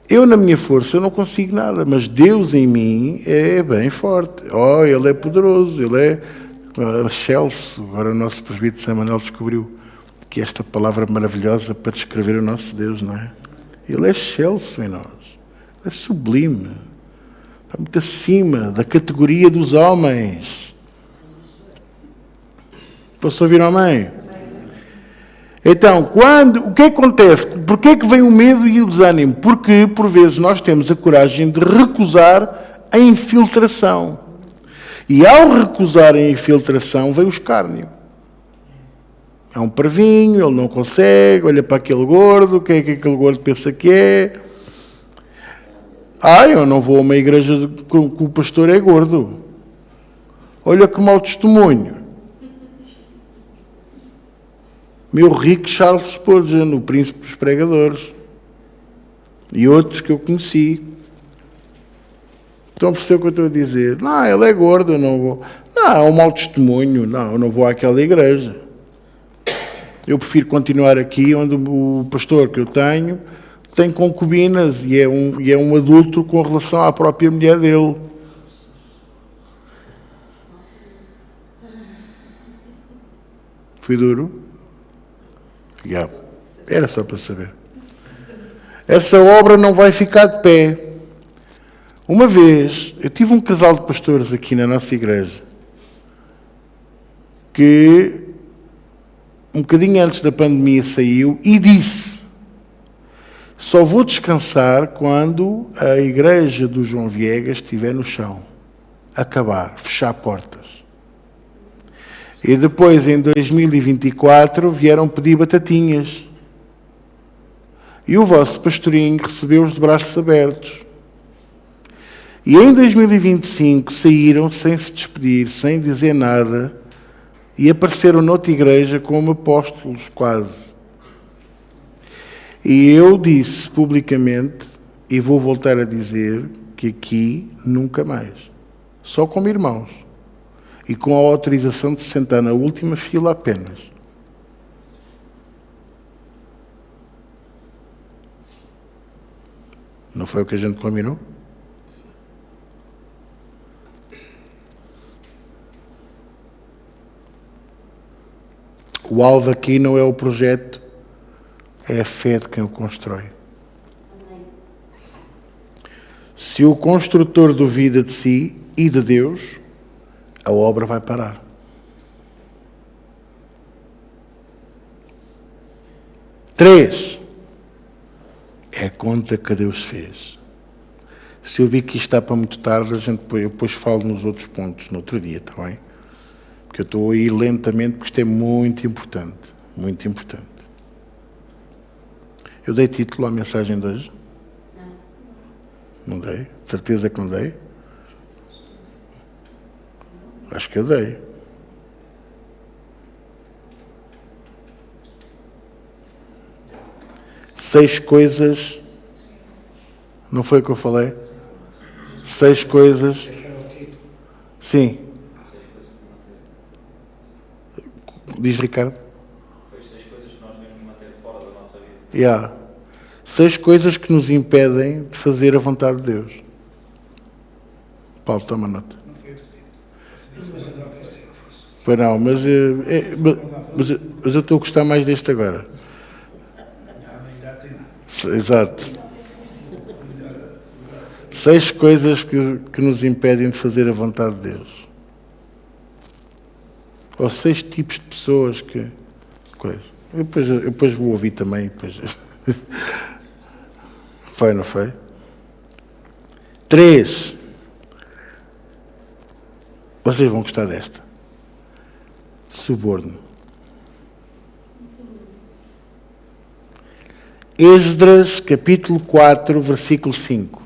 eu, na minha força, eu não consigo nada, mas Deus em mim é bem forte. Ele é poderoso, ele é excelso. Agora o nosso presbítero São Manuel descobriu que esta palavra maravilhosa para descrever o nosso Deus, não é? Ele é excelso em nós, é sublime, está muito acima da categoria dos homens. Posso ouvir amém? Então, o que acontece? Porquê é que vem o medo e o desânimo? Porque, por vezes, nós temos a coragem de recusar a infiltração. E ao recusar a infiltração, vem o escárnio. É um parvinho, ele não consegue, olha para aquele gordo, o que é que aquele gordo pensa que é? Eu não vou a uma igreja que o pastor é gordo. Olha que mau testemunho. Meu rico Charles Spurgeon, o príncipe dos pregadores. E outros que eu conheci. Estão a perceber o que eu estou a dizer? Ele é gordo, eu não vou. É um mau testemunho. Eu não vou àquela igreja. Eu prefiro continuar aqui onde o pastor que eu tenho tem concubinas e é um adulto com relação à própria mulher dele. Fui duro? Yeah. Era só para saber. Essa obra não vai ficar de pé. Uma vez, eu tive um casal de pastores aqui na nossa igreja que, um bocadinho antes da pandemia, saiu e disse: só vou descansar quando a igreja do João Viegas estiver no chão. Acabar, fechar portas. E depois, em 2024, vieram pedir batatinhas. E o vosso pastorinho recebeu-os de braços abertos. E em 2025 saíram sem se despedir, sem dizer nada, e apareceram noutra igreja como apóstolos, quase. E eu disse publicamente, e vou voltar a dizer, que aqui nunca mais. Só como irmãos. E com a autorização de se sentar na última fila apenas. Não foi o que a gente combinou? O alvo aqui não é o projeto, é a fé de quem o constrói. Se o construtor duvida de si e de Deus, a obra vai parar. Três, é a conta que Deus fez. Se eu vi que isto está para muito tarde, eu depois falo nos outros pontos, no outro dia, está bem? Porque eu estou a ir lentamente, porque isto é muito importante. Muito importante. Eu dei título à mensagem de hoje? Não. Não dei? De certeza que não dei? Acho que eu dei. Seis coisas. Não foi o que eu falei? Seis coisas. Sim. Diz Ricardo. Foi 6 coisas que nós devemos manter fora da nossa vida. Yeah. 6 coisas que nos impedem de fazer a vontade de Deus. Paulo, toma nota. Não foi eu que disse. Pois não, mas eu estou a gostar mais deste agora. Ainda há tempo. Exato. 6 coisas que nos impedem de fazer a vontade de Deus. Ou 6 tipos de pessoas que... Coisa. Eu depois vou ouvir também. Depois. Foi, não foi? 3. Vocês vão gostar desta. Suborno. Esdras, capítulo 4, versículo 5.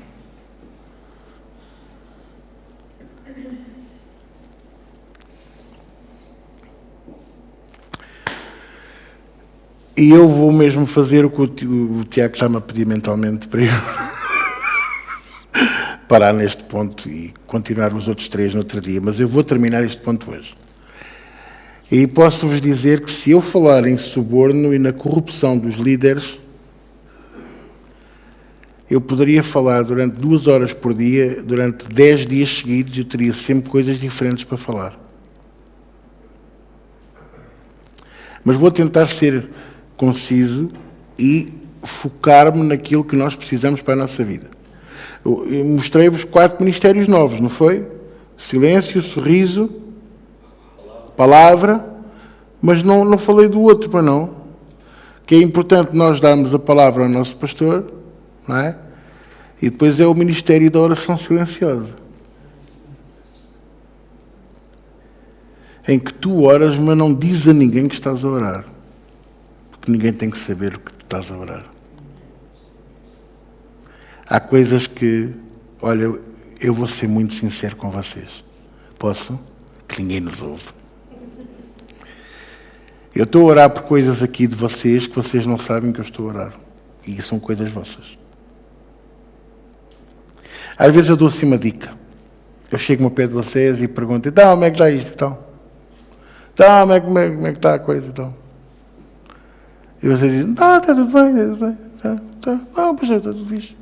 E eu vou mesmo fazer o que o Tiago está-me a pedir mentalmente para eu parar neste ponto e continuar os outros 3 no outro dia, mas eu vou terminar este ponto hoje. E posso-vos dizer que se eu falar em suborno e na corrupção dos líderes, eu poderia falar durante 2 horas por dia, durante 10 dias seguidos, eu teria sempre coisas diferentes para falar. Mas vou tentar ser conciso e focar-me naquilo que nós precisamos para a nossa vida. Eu mostrei-vos 4 ministérios novos, não foi? Silêncio, sorriso, palavra, mas não falei do outro, para não. Que é importante nós darmos a palavra ao nosso pastor, não é? E depois é o ministério da oração silenciosa. Em que tu oras, mas não dizes a ninguém que estás a orar. Porque ninguém tem que saber o que tu estás a orar. Há coisas que, olha, eu vou ser muito sincero com vocês. Posso? Que ninguém nos ouve. Eu estou a orar por coisas aqui de vocês que vocês não sabem que eu estou a orar. E são coisas vossas. Às vezes eu dou assim uma dica. Eu chego ao pé de vocês e pergunto, então, como é que está isto? Então, como é que está a coisa? Então? E vocês dizem, está tudo bem, está tudo bem. Não, pois está tudo fixe.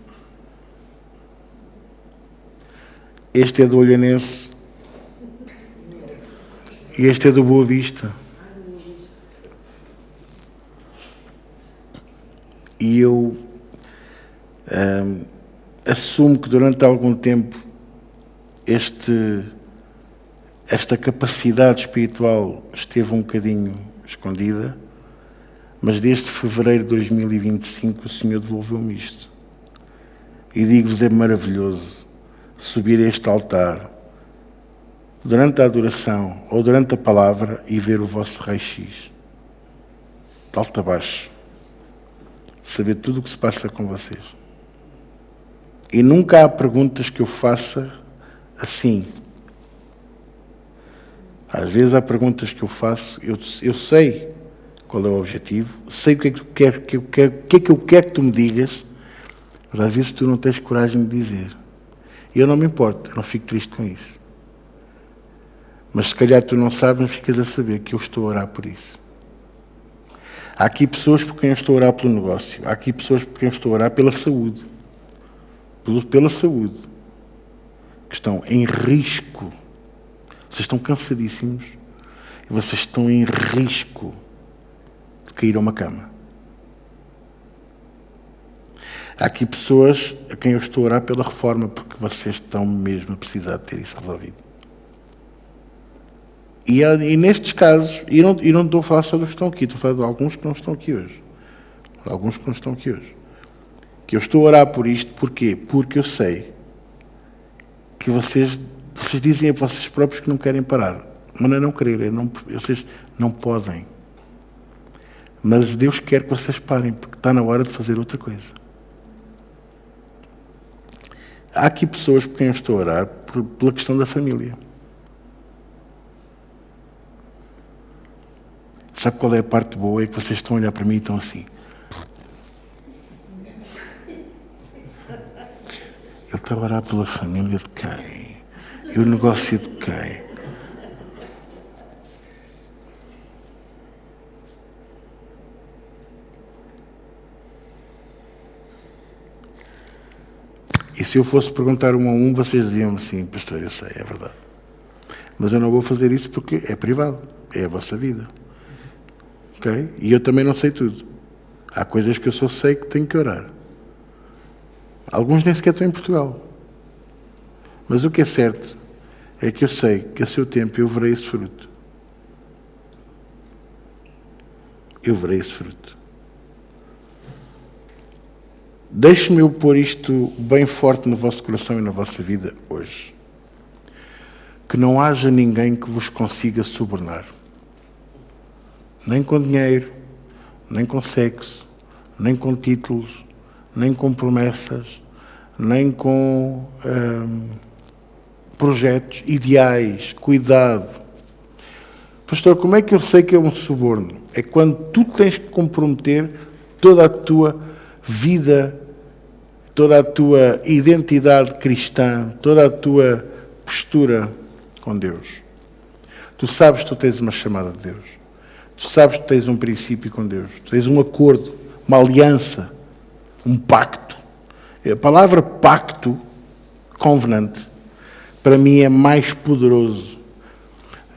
Este é do Olhanense. E este é do Boa Vista. E eu assumo que durante algum tempo esta capacidade espiritual esteve um bocadinho escondida, mas desde fevereiro de 2025 o Senhor devolveu-me isto. E digo-vos, é maravilhoso subir a este altar durante a adoração ou durante a palavra e ver o vosso raio-x, de alto a baixo, saber tudo o que se passa com vocês. E nunca há perguntas que eu faça assim. Às vezes há perguntas que eu faço, eu sei qual é o objetivo, sei o que é que eu quero que tu me digas, mas às vezes tu não tens coragem de dizer. E eu não me importo, eu não fico triste com isso. Mas se calhar tu não sabes, mas ficas a saber que eu estou a orar por isso. Há aqui pessoas por quem eu estou a orar pelo negócio, há aqui pessoas por quem eu estou a orar pela saúde. Pela saúde. Que estão em risco. Vocês estão cansadíssimos e vocês estão em risco de cair a uma cama. Há aqui pessoas a quem eu estou a orar pela reforma, porque vocês estão mesmo a precisar de ter isso resolvido. E nestes casos, e não estou a falar só dos que estão aqui, estou a falar de alguns que não estão aqui hoje. Alguns que não estão aqui hoje. Que eu estou a orar por isto, porquê? Porque eu sei que vocês dizem a vocês próprios que não querem parar. Mas não é não querer, vocês não podem. Mas Deus quer que vocês parem, porque está na hora de fazer outra coisa. Há aqui pessoas por quem eu estou a orar pela questão da família. Sabe qual é a parte boa? É que vocês estão a olhar para mim e estão assim. Ele está a orar pela família de quem? E o negócio de quem? E se eu fosse perguntar um a um, vocês diziam-me sim, pastor, eu sei, é verdade. Mas eu não vou fazer isso porque é privado, é a vossa vida. Ok? E eu também não sei tudo. Há coisas que eu só sei que tenho que orar. Alguns nem sequer estão em Portugal. Mas o que é certo é que eu sei que a seu tempo eu verei esse fruto. Eu verei esse fruto. Deixe-me eu pôr isto bem forte no vosso coração e na vossa vida hoje. Que não haja ninguém que vos consiga subornar. Nem com dinheiro, nem com sexo, nem com títulos, nem com promessas, nem com projetos, ideais, cuidado. Pastor, como é que eu sei que é um suborno? É quando tu tens que comprometer toda a tua vida, toda a tua identidade cristã, toda a tua postura com Deus. Tu sabes que tu tens uma chamada de Deus. Tu sabes que tu tens um princípio com Deus. Tu tens um acordo, uma aliança, um pacto. A palavra pacto, covenant, para mim é mais poderoso.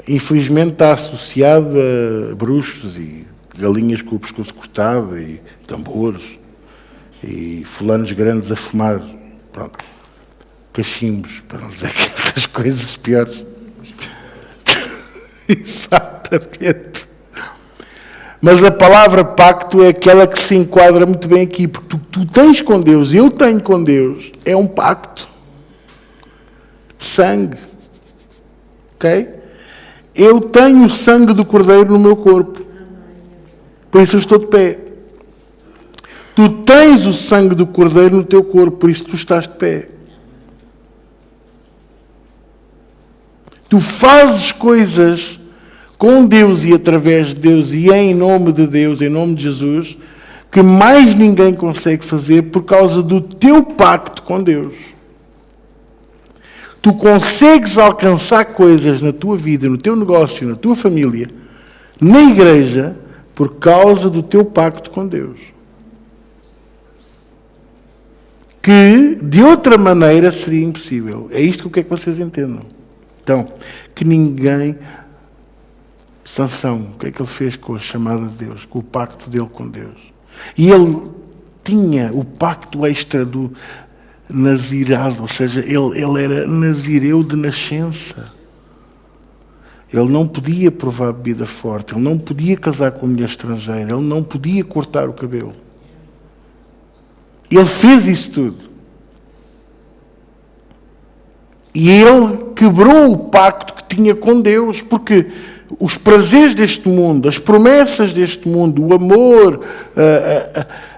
Infelizmente está associado a bruxos e galinhas com o pescoço cortado e tambores e fulanos grandes a fumar, pronto, cachimbos, para não dizer que outras coisas piores. Exatamente. Mas a palavra pacto é aquela que se enquadra muito bem aqui, porque tu tens com Deus, eu tenho com Deus, é um pacto de sangue. Ok? Eu tenho o sangue do Cordeiro no meu corpo. Por isso eu estou de pé. Tu tens o sangue do Cordeiro no teu corpo, por isso tu estás de pé. Tu fazes coisas com Deus e através de Deus e em nome de Deus, em nome de Jesus, que mais ninguém consegue fazer por causa do teu pacto com Deus. Tu consegues alcançar coisas na tua vida, no teu negócio, na tua família, na igreja, por causa do teu pacto com Deus. Que, de outra maneira, seria impossível. É isto que eu quero que vocês entendam. Então, que ninguém... Sansão, o que é que ele fez com a chamada de Deus, com o pacto dele com Deus? E ele tinha o pacto extra do nazirado, ou seja, ele era nazireu de nascença. Ele não podia provar bebida forte, ele não podia casar com mulher estrangeira, ele não podia cortar o cabelo. Ele fez isso tudo. E ele quebrou o pacto que tinha com Deus, porque os prazeres deste mundo, as promessas deste mundo, o amor,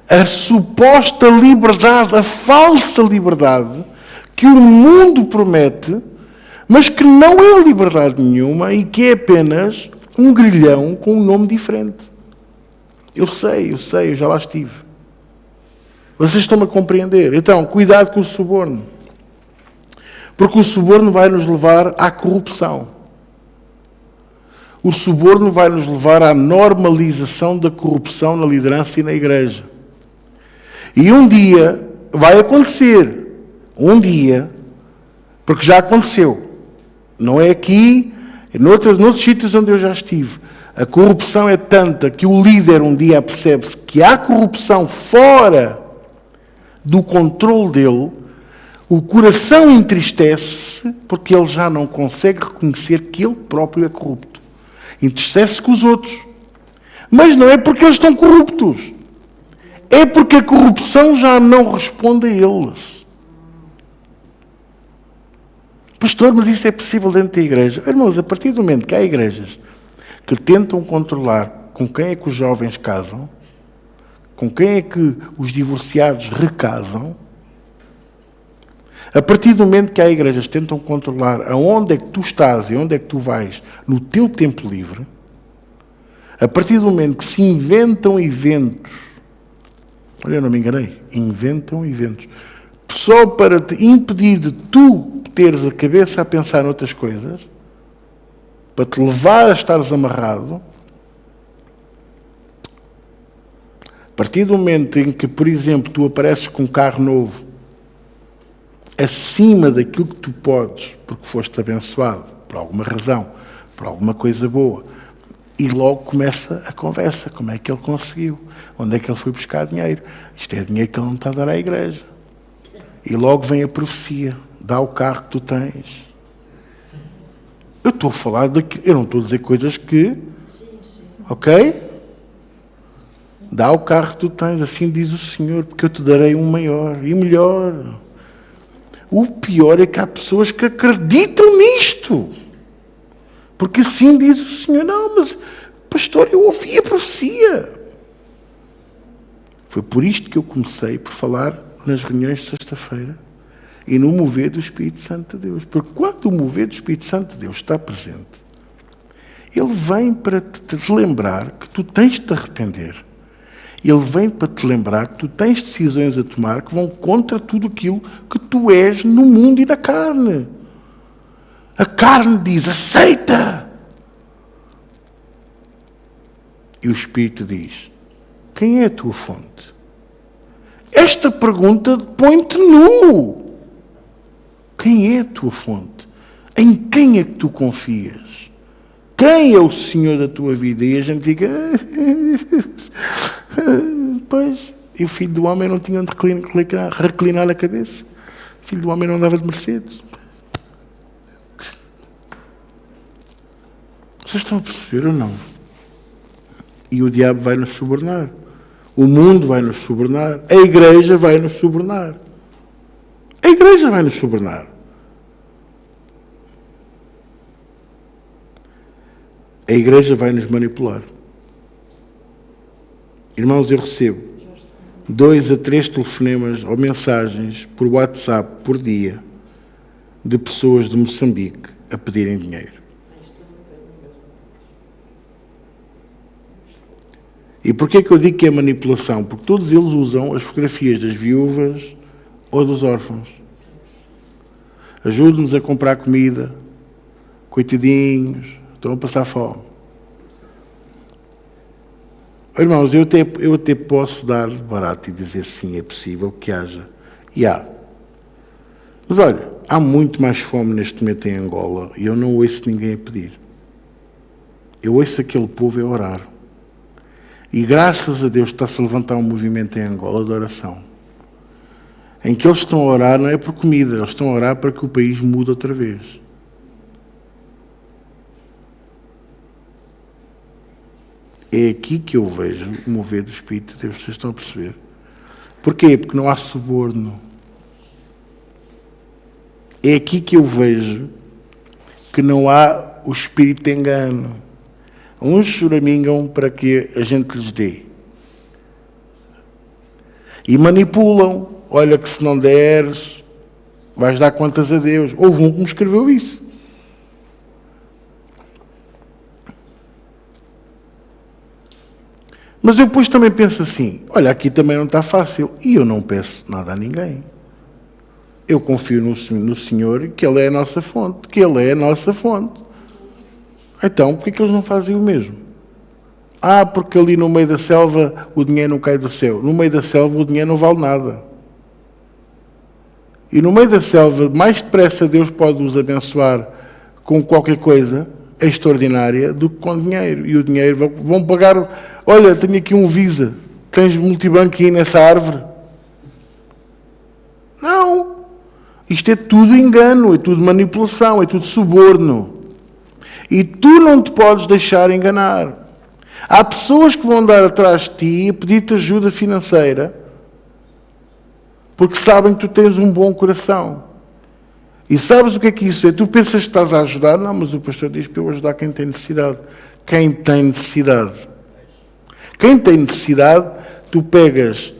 a suposta liberdade, a falsa liberdade que o mundo promete, mas que não é liberdade nenhuma e que é apenas um grilhão com um nome diferente. Eu sei, eu já lá estive. Vocês estão-me a compreender? Então, cuidado com o suborno. Porque o suborno vai nos levar à corrupção. O suborno vai nos levar à normalização da corrupção na liderança e na igreja. E um dia vai acontecer. Um dia, porque já aconteceu. Não é aqui, é noutros sítios onde eu já estive. A corrupção é tanta que o líder um dia percebe-se que há corrupção fora do controle dele, o coração entristece-se porque ele já não consegue reconhecer que ele próprio é corrupto. Entristece-se com os outros. Mas não é porque eles estão corruptos. É porque a corrupção já não responde a eles. Pastor, mas isso é possível dentro da igreja? Irmãos, a partir do momento que há igrejas que tentam controlar com quem é que os jovens casam, com quem é que os divorciados recasam, a partir do momento que há igrejas que tentam controlar aonde é que tu estás e onde é que tu vais no teu tempo livre, a partir do momento que se inventam eventos, olha, eu não me enganei, inventam eventos, só para te impedir de tu teres a cabeça a pensar noutras coisas, para te levar a estares amarrado, a partir do momento em que, por exemplo, tu apareces com um carro novo, acima daquilo que tu podes, porque foste abençoado, por alguma razão, por alguma coisa boa, e logo começa a conversa, como é que ele conseguiu, onde é que ele foi buscar dinheiro, isto é dinheiro que ele não está a dar à igreja. E logo vem a profecia, dá o carro que tu tens. Eu estou a falar daquilo, eu não estou a dizer coisas que, ok? Dá o carro que tu tens, assim diz o Senhor, porque eu te darei um maior e melhor. O pior é que há pessoas que acreditam nisto. Porque assim diz o Senhor. Não, mas, pastor, eu ouvi a profecia. Foi por isto que eu comecei por falar nas reuniões de sexta-feira e no mover do Espírito Santo de Deus. Porque quando o mover do Espírito Santo de Deus está presente, ele vem para te lembrar que tu tens de te arrepender. Ele vem para te lembrar que tu tens decisões a tomar que vão contra tudo aquilo que tu és no mundo e na carne. A carne diz, aceita! E o Espírito diz, quem é a tua fonte? Esta pergunta põe-te nu. Quem é a tua fonte? Em quem é que tu confias? Quem é o Senhor da tua vida? E a gente diga, pois, e o Filho do Homem não tinha onde reclinar a cabeça. O Filho do Homem não andava de Mercedes. Vocês estão a perceber ou não? E o diabo vai nos subornar. O mundo vai nos subornar. A igreja vai nos subornar. A igreja vai nos subornar. A igreja vai nos manipular. Irmãos, eu recebo 2 a 3 telefonemas ou mensagens por WhatsApp por dia de pessoas de Moçambique a pedirem dinheiro. E porquê é que eu digo que é manipulação? Porque todos eles usam as fotografias das viúvas ou dos órfãos. Ajude-nos a comprar comida. Coitadinhos, estão a passar fome. Irmãos, eu até posso dar barato e dizer sim, é possível que haja. E há. Mas olha, há muito mais fome neste momento em Angola e eu não ouço ninguém a pedir. Eu ouço aquele povo a orar. E graças a Deus está-se a levantar um movimento em Angola de oração, em que eles estão a orar, não é por comida, eles estão a orar para que o país mude outra vez. É aqui que eu vejo o mover do Espírito de Deus, vocês estão a perceber? Porquê? Porque não há suborno. É aqui que eu vejo que não há o espírito de engano. Uns choramingam para que a gente lhes dê. E manipulam. Olha que se não deres, vais dar contas a Deus. Houve um que me escreveu isso. Mas eu depois também penso assim, olha, aqui também não está fácil. E eu não peço nada a ninguém. Eu confio no Senhor, que Ele é a nossa fonte. Que Ele é a nossa fonte. Então, porquê que eles não fazem o mesmo? Ah, porque ali no meio da selva o dinheiro não cai do céu. No meio da selva o dinheiro não vale nada. E no meio da selva, mais depressa Deus pode os abençoar com qualquer coisa extraordinária do que com dinheiro. E o dinheiro vão pagar... Olha, tenho aqui um Visa. Tens multibanco aí nessa árvore? Não. Isto é tudo engano, é tudo manipulação, é tudo suborno. E tu não te podes deixar enganar. Há pessoas que vão andar atrás de ti e pedir-te ajuda financeira porque sabem que tu tens um bom coração. E sabes o que é que isso é? Tu pensas que estás a ajudar? Não, mas o pastor diz para eu ajudar quem tem necessidade. Quem tem necessidade. Quem tem necessidade, tu pegas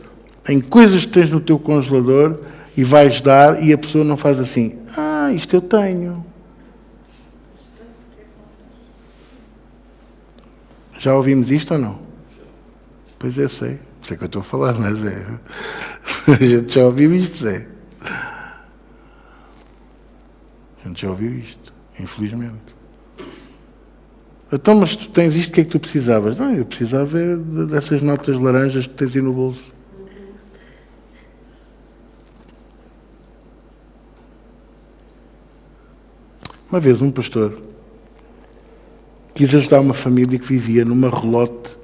em coisas que tens no teu congelador e vais dar e a pessoa não faz assim. Ah, isto eu tenho. Já ouvimos isto ou não? Pois é, sei. Sei que eu estou a falar, mas é. A gente já ouviu isto, Zé. A gente já ouviu isto, infelizmente. Então, mas tu tens isto, o que é que tu precisavas? Não, eu precisava dessas notas laranjas que tens aí no bolso. Uma vez um pastor quis ajudar uma família que vivia numa relote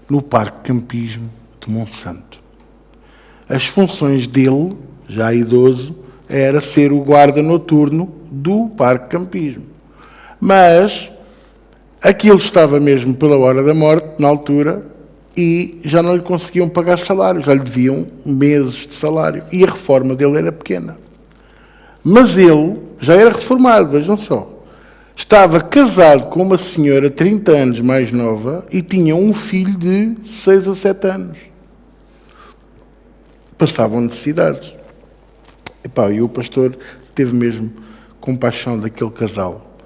no Parque Campismo de Monsanto. As funções dele, já idoso, era ser o guarda noturno do Parque Campismo. Mas aquilo estava mesmo pela hora da morte, na altura, e já não lhe conseguiam pagar salário, já lhe deviam meses de salário. E a reforma dele era pequena. Mas ele já era reformado, vejam só. Estava casado com uma senhora 30 anos mais nova e tinha um filho de 6 ou 7 anos. Passavam necessidades. E o pastor teve mesmo compaixão daquele casal.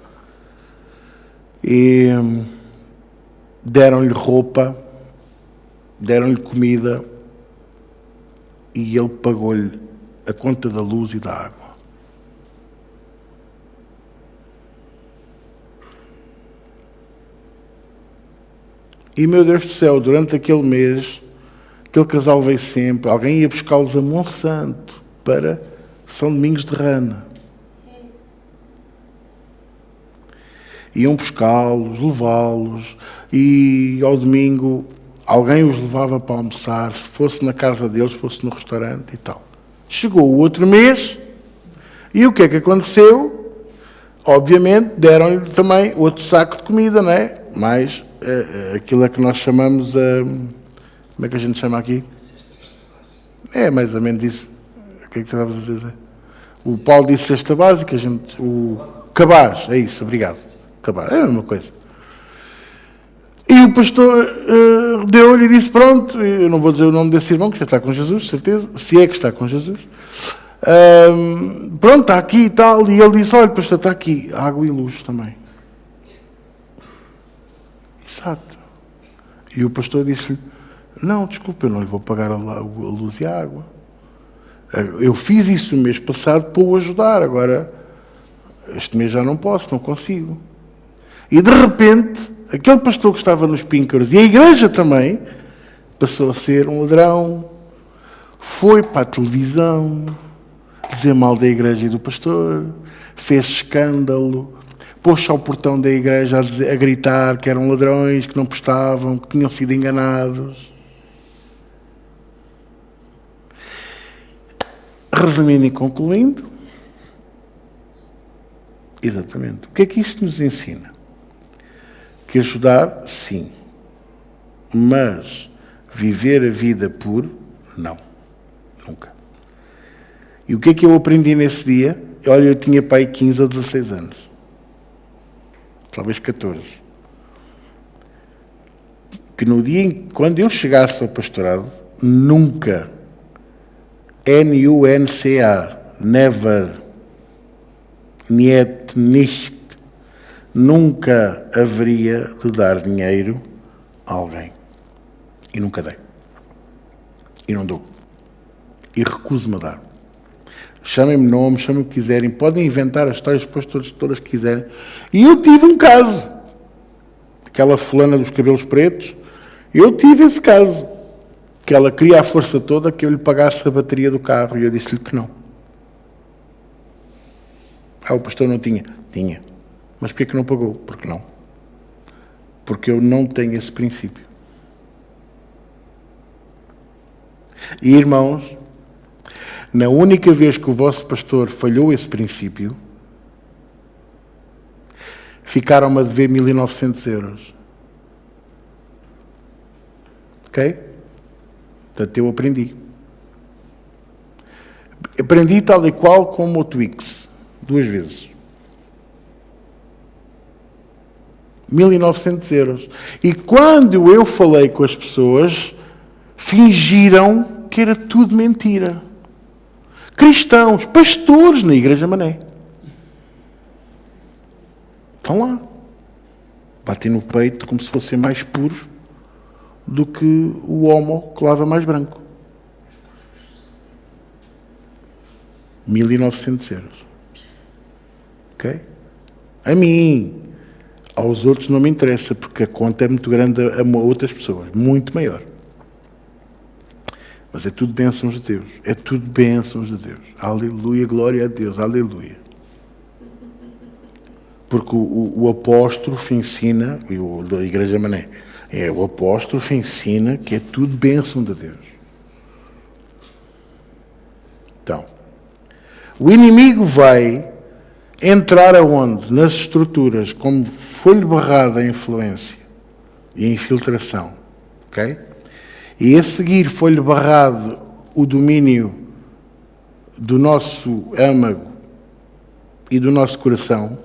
E deram-lhe roupa, deram-lhe comida e ele pagou-lhe a conta da luz e da água. E, meu Deus do céu, durante aquele mês, aquele casal veio sempre, alguém ia buscá-los a Monsanto para São Domingos de Rana. Iam buscá-los, levá-los, e ao domingo alguém os levava para almoçar, se fosse na casa deles, fosse no restaurante e tal. Chegou o outro mês, e o que é que aconteceu? Obviamente, deram-lhe também outro saco de comida, não é? Mas aquilo é que nós chamamos como é que a gente chama aqui? É mais ou menos isso. O que é que estavas a dizer? O Paulo disse cesta básica, o cabaz, é isso, obrigado. Cabaz, é a mesma coisa. E o pastor deu-lhe e disse, pronto, eu não vou dizer o nome desse irmão, que já está com Jesus, certeza, se é que está com Jesus. Pronto, está aqui e tal, e ele disse, olha, pastor, está aqui, água e luz também. Exato. E o pastor disse-lhe, não, desculpa, eu não lhe vou pagar a luz e a água. Eu fiz isso o mês passado para o ajudar, agora este mês já não posso, não consigo. E de repente, aquele pastor que estava nos píncaros, e a igreja também, passou a ser um ladrão, foi para a televisão, dizer mal da igreja e do pastor, fez escândalo, pôs-se ao portão da igreja a gritar que eram ladrões, que não prestavam, que tinham sido enganados. Resumindo e concluindo, exatamente, o que é que isto nos ensina? Que ajudar, sim, mas viver a vida por, não, nunca. E o que é que eu aprendi nesse dia? Olha, eu tinha pai 15 ou 16 anos, talvez 14. Que no dia quando eu chegasse ao pastorado, nunca, N-U-N-C-A, never, niet, nicht, nunca haveria de dar dinheiro a alguém. E nunca dei. E não dou. E recuso-me a dar. Chamem-me nome, chamem-me o que quiserem, podem inventar as histórias todas que quiserem. E eu tive um caso. Aquela fulana dos cabelos pretos, eu tive esse caso. Que ela queria a força toda que eu lhe pagasse a bateria do carro. E eu disse-lhe que não. O pastor não tinha. Tinha. Mas porquê que não pagou? Porque não. Porque eu não tenho esse princípio. E, irmãos, na única vez que o vosso pastor falhou esse princípio, ficaram-me a dever 1.900 euros. Ok? Portanto, eu aprendi. Aprendi tal e qual como o Twix. 2 vezes. 1.900 euros. E quando eu falei com as pessoas, fingiram que era tudo mentira. Cristãos, pastores na Igreja Mané. Estão lá. Batem no peito como se fossem mais puros do que o homo que lava mais branco. 1.900 euros. Ok? A mim. Aos outros não me interessa, porque a conta é muito grande a outras pessoas. Muito maior. Mas é tudo bênçãos de Deus. É tudo bênçãos de Deus. Aleluia, glória a Deus. Aleluia. Porque o apóstrofo ensina, e o da Igreja Mané, o apóstrofo ensina que é tudo bênção de Deus. Então, o inimigo vai entrar aonde? Nas estruturas, como foi-lhe barrada a influência e a infiltração. Ok? E a seguir foi-lhe barrado o domínio do nosso âmago e do nosso coração.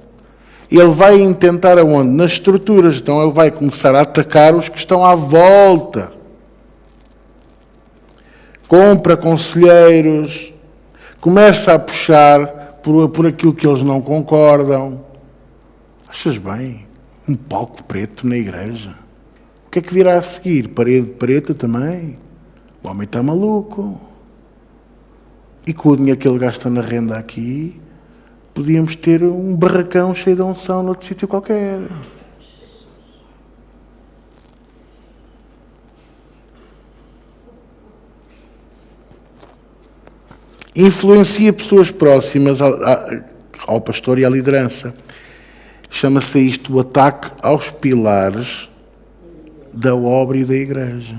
Ele vai tentar aonde? Nas estruturas. Então ele vai começar a atacar os que estão à volta. Compra conselheiros, começa a puxar por aquilo que eles não concordam. Achas bem? Um palco preto na igreja. O que é que virá a seguir? Parede preta também? O homem está maluco. E com o dinheiro que ele gasta na renda aqui, podíamos ter um barracão cheio de unção noutro sítio qualquer. Influencia pessoas próximas ao pastor e à liderança. Chama-se isto o ataque aos pilares da obra e da igreja.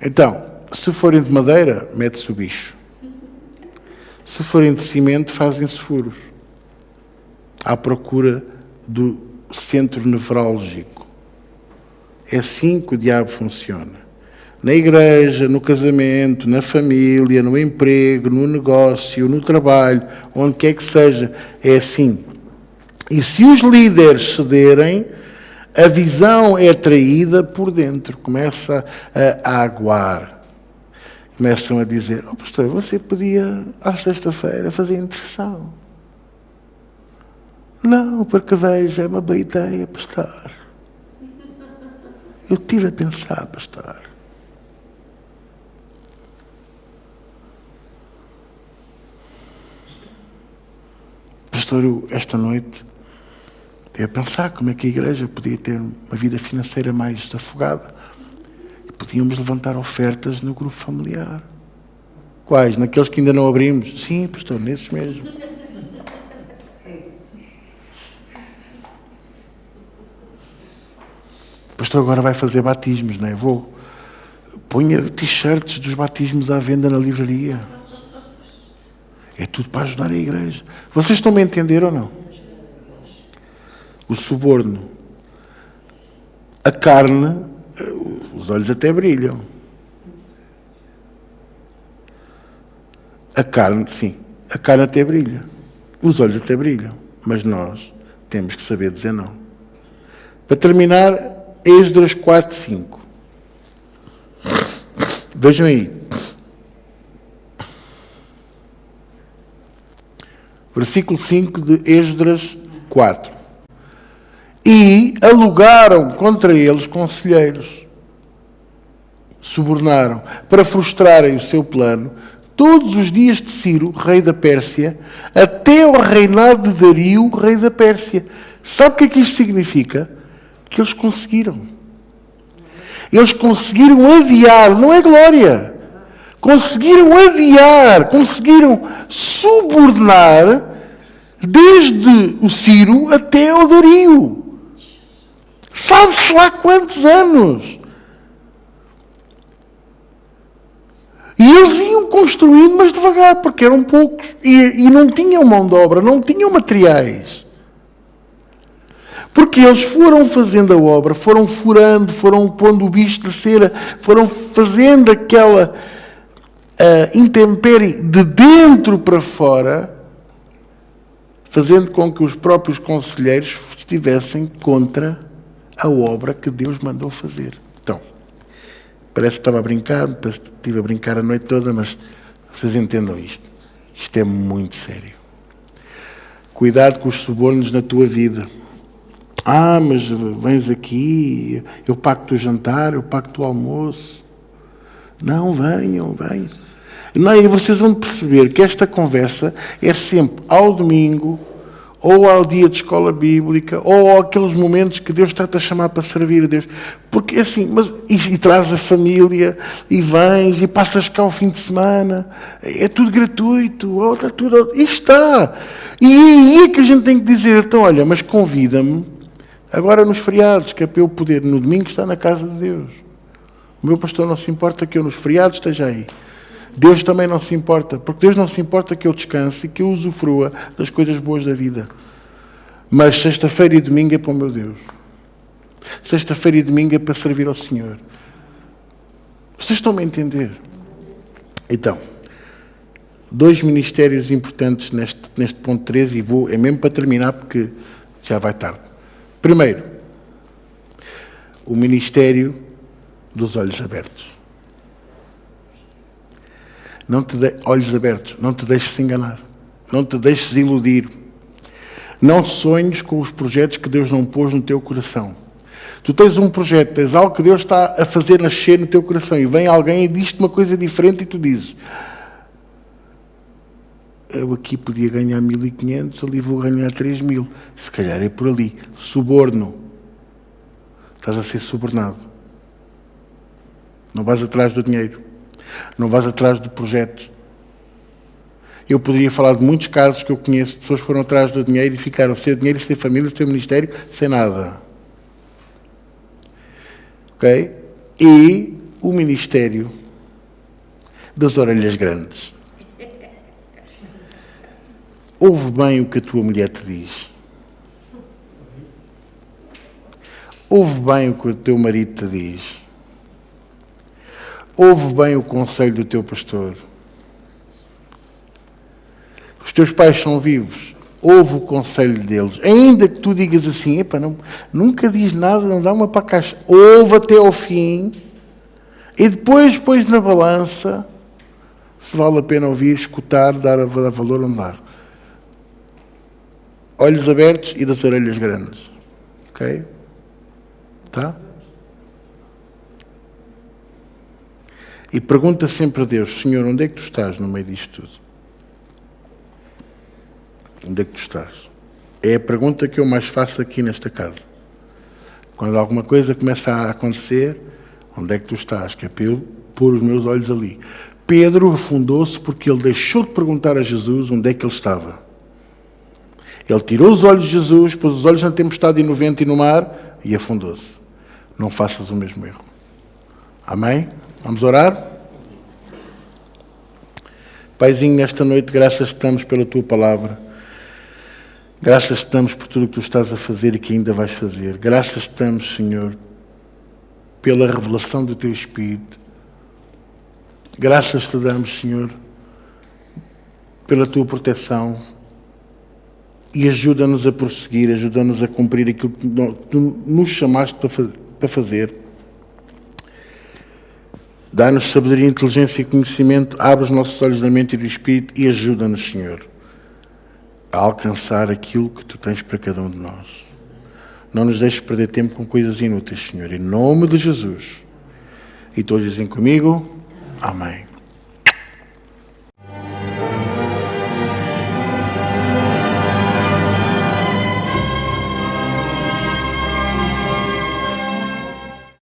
Então, se forem de madeira, mete-se o bicho. Se forem de cimento, fazem-se furos. À procura do centro nevrálgico. É assim que o diabo funciona. Na igreja, no casamento, na família, no emprego, no negócio, no trabalho, onde quer que seja, é assim. E se os líderes cederem, a visão é traída por dentro, começa a aguar. Começam a dizer, pastor, você podia, à sexta-feira, fazer intercessão. Não, porque veja, é uma boa ideia, pastor. Eu tive a pensar, pastor. Pastor, eu, esta noite, estive a pensar como é que a igreja podia ter uma vida financeira mais desafogada. E podíamos levantar ofertas no grupo familiar. Quais? Naqueles que ainda não abrimos? Sim, pastor, nesses mesmo. pastor agora vai fazer batismos, não é? Vou. Ponha t-shirts dos batismos à venda na livraria. É tudo para ajudar a igreja. Vocês estão-me a entender ou não? O suborno. A carne, os olhos até brilham. A carne, sim, a carne até brilha. Os olhos até brilham. Mas nós temos que saber dizer não. Para terminar, Esdras 4, 5. Vejam aí. Versículo 5 de Esdras 4. E alugaram contra eles conselheiros. Subornaram para frustrarem o seu plano todos os dias de Ciro, rei da Pérsia, até ao reinado de Dario, rei da Pérsia. Sabe o que é que isto significa? Que eles conseguiram. Eles conseguiram adiar, não é glória. Conseguiram adiar, conseguiram subornar desde o Ciro até ao Dario. Sabe-se lá quantos anos. E eles iam construindo, mas devagar, porque eram poucos. E não tinham mão de obra, não tinham materiais. Porque eles foram fazendo a obra, foram furando, foram pondo o bicho de cera, foram fazendo aquela intempérie de dentro para fora, fazendo com que os próprios conselheiros estivessem contra a obra que Deus mandou fazer. Então, parece que estava a brincar, parece que estive a brincar a noite toda, mas vocês entendam isto. Isto é muito sério. Cuidado com os subornos na tua vida. Ah, mas vens aqui, eu pago-te o jantar, eu pago-te o almoço. Não, venham. Não, e vocês vão perceber que esta conversa é sempre ao domingo, ou ao dia de escola bíblica, ou aqueles momentos que Deus está-te a chamar para servir a Deus. Porque é assim, e traz a família, e vens, e passas cá o fim de semana, é tudo gratuito, está tudo, e está. E aí é que a gente tem que dizer, então olha, mas convida-me, agora nos feriados, que é para eu poder, no domingo, estar na casa de Deus. O meu pastor não se importa que eu nos feriados esteja aí. Deus também não se importa, porque Deus não se importa que eu descanse e que eu usufrua das coisas boas da vida. Mas sexta-feira e domingo é para o meu Deus. Sexta-feira e domingo é para servir ao Senhor. Vocês estão-me a entender? Então, 2 ministérios importantes neste ponto 13, e é mesmo para terminar porque já vai tarde. Primeiro, o ministério dos olhos abertos. Olhos abertos, não te deixes enganar, não te deixes iludir, não sonhes com os projetos que Deus não pôs no teu coração. Tu tens um projeto, tens algo que Deus está a fazer nascer no teu coração, e vem alguém e diz-te uma coisa diferente e tu dizes, eu aqui podia ganhar 1.500, ali vou ganhar 3.000, se calhar é por ali. Suborno, estás a ser subornado, não vais atrás do dinheiro. Não vais atrás de projetos. Eu poderia falar de muitos casos que eu conheço, pessoas que foram atrás do dinheiro e ficaram sem dinheiro, sem família, sem ministério, sem nada. Ok? E o ministério das orelhas grandes. Ouve bem o que a tua mulher te diz. Ouve bem o que o teu marido te diz. Ouve bem o conselho do teu pastor. Os teus pais são vivos. Ouve o conselho deles. Ainda que tu digas assim, nunca diz nada, não dá uma para a caixa. Ouve até ao fim. E depois pões na balança se vale a pena ouvir, escutar, dar valor ou não dar. Olhos abertos e das orelhas grandes. Ok? Tá? E pergunta sempre a Deus, Senhor, onde é que tu estás no meio disto tudo? Onde é que tu estás? É a pergunta que eu mais faço aqui nesta casa. Quando alguma coisa começa a acontecer, onde é que tu estás? Que é para eu pôr os meus olhos ali. Pedro afundou-se porque ele deixou de perguntar a Jesus onde é que ele estava. Ele tirou os olhos de Jesus, pôs os olhos na tempestade e no vento e no mar e afundou-se. não faças o mesmo erro. Amém? Vamos orar? Paizinho, nesta noite, graças te damos pela tua palavra. Graças te damos por tudo o que tu estás a fazer e que ainda vais fazer. Graças te damos, Senhor, pela revelação do teu Espírito. Graças te damos, Senhor, pela tua proteção. E ajuda-nos a prosseguir, ajuda-nos a cumprir aquilo que tu nos chamaste para fazer. Dá-nos sabedoria, inteligência e conhecimento, abre os nossos olhos da mente e do Espírito e ajuda-nos, Senhor, a alcançar aquilo que tu tens para cada um de nós. Não nos deixes perder tempo com coisas inúteis, Senhor, em nome de Jesus. E todos dizem comigo, amém.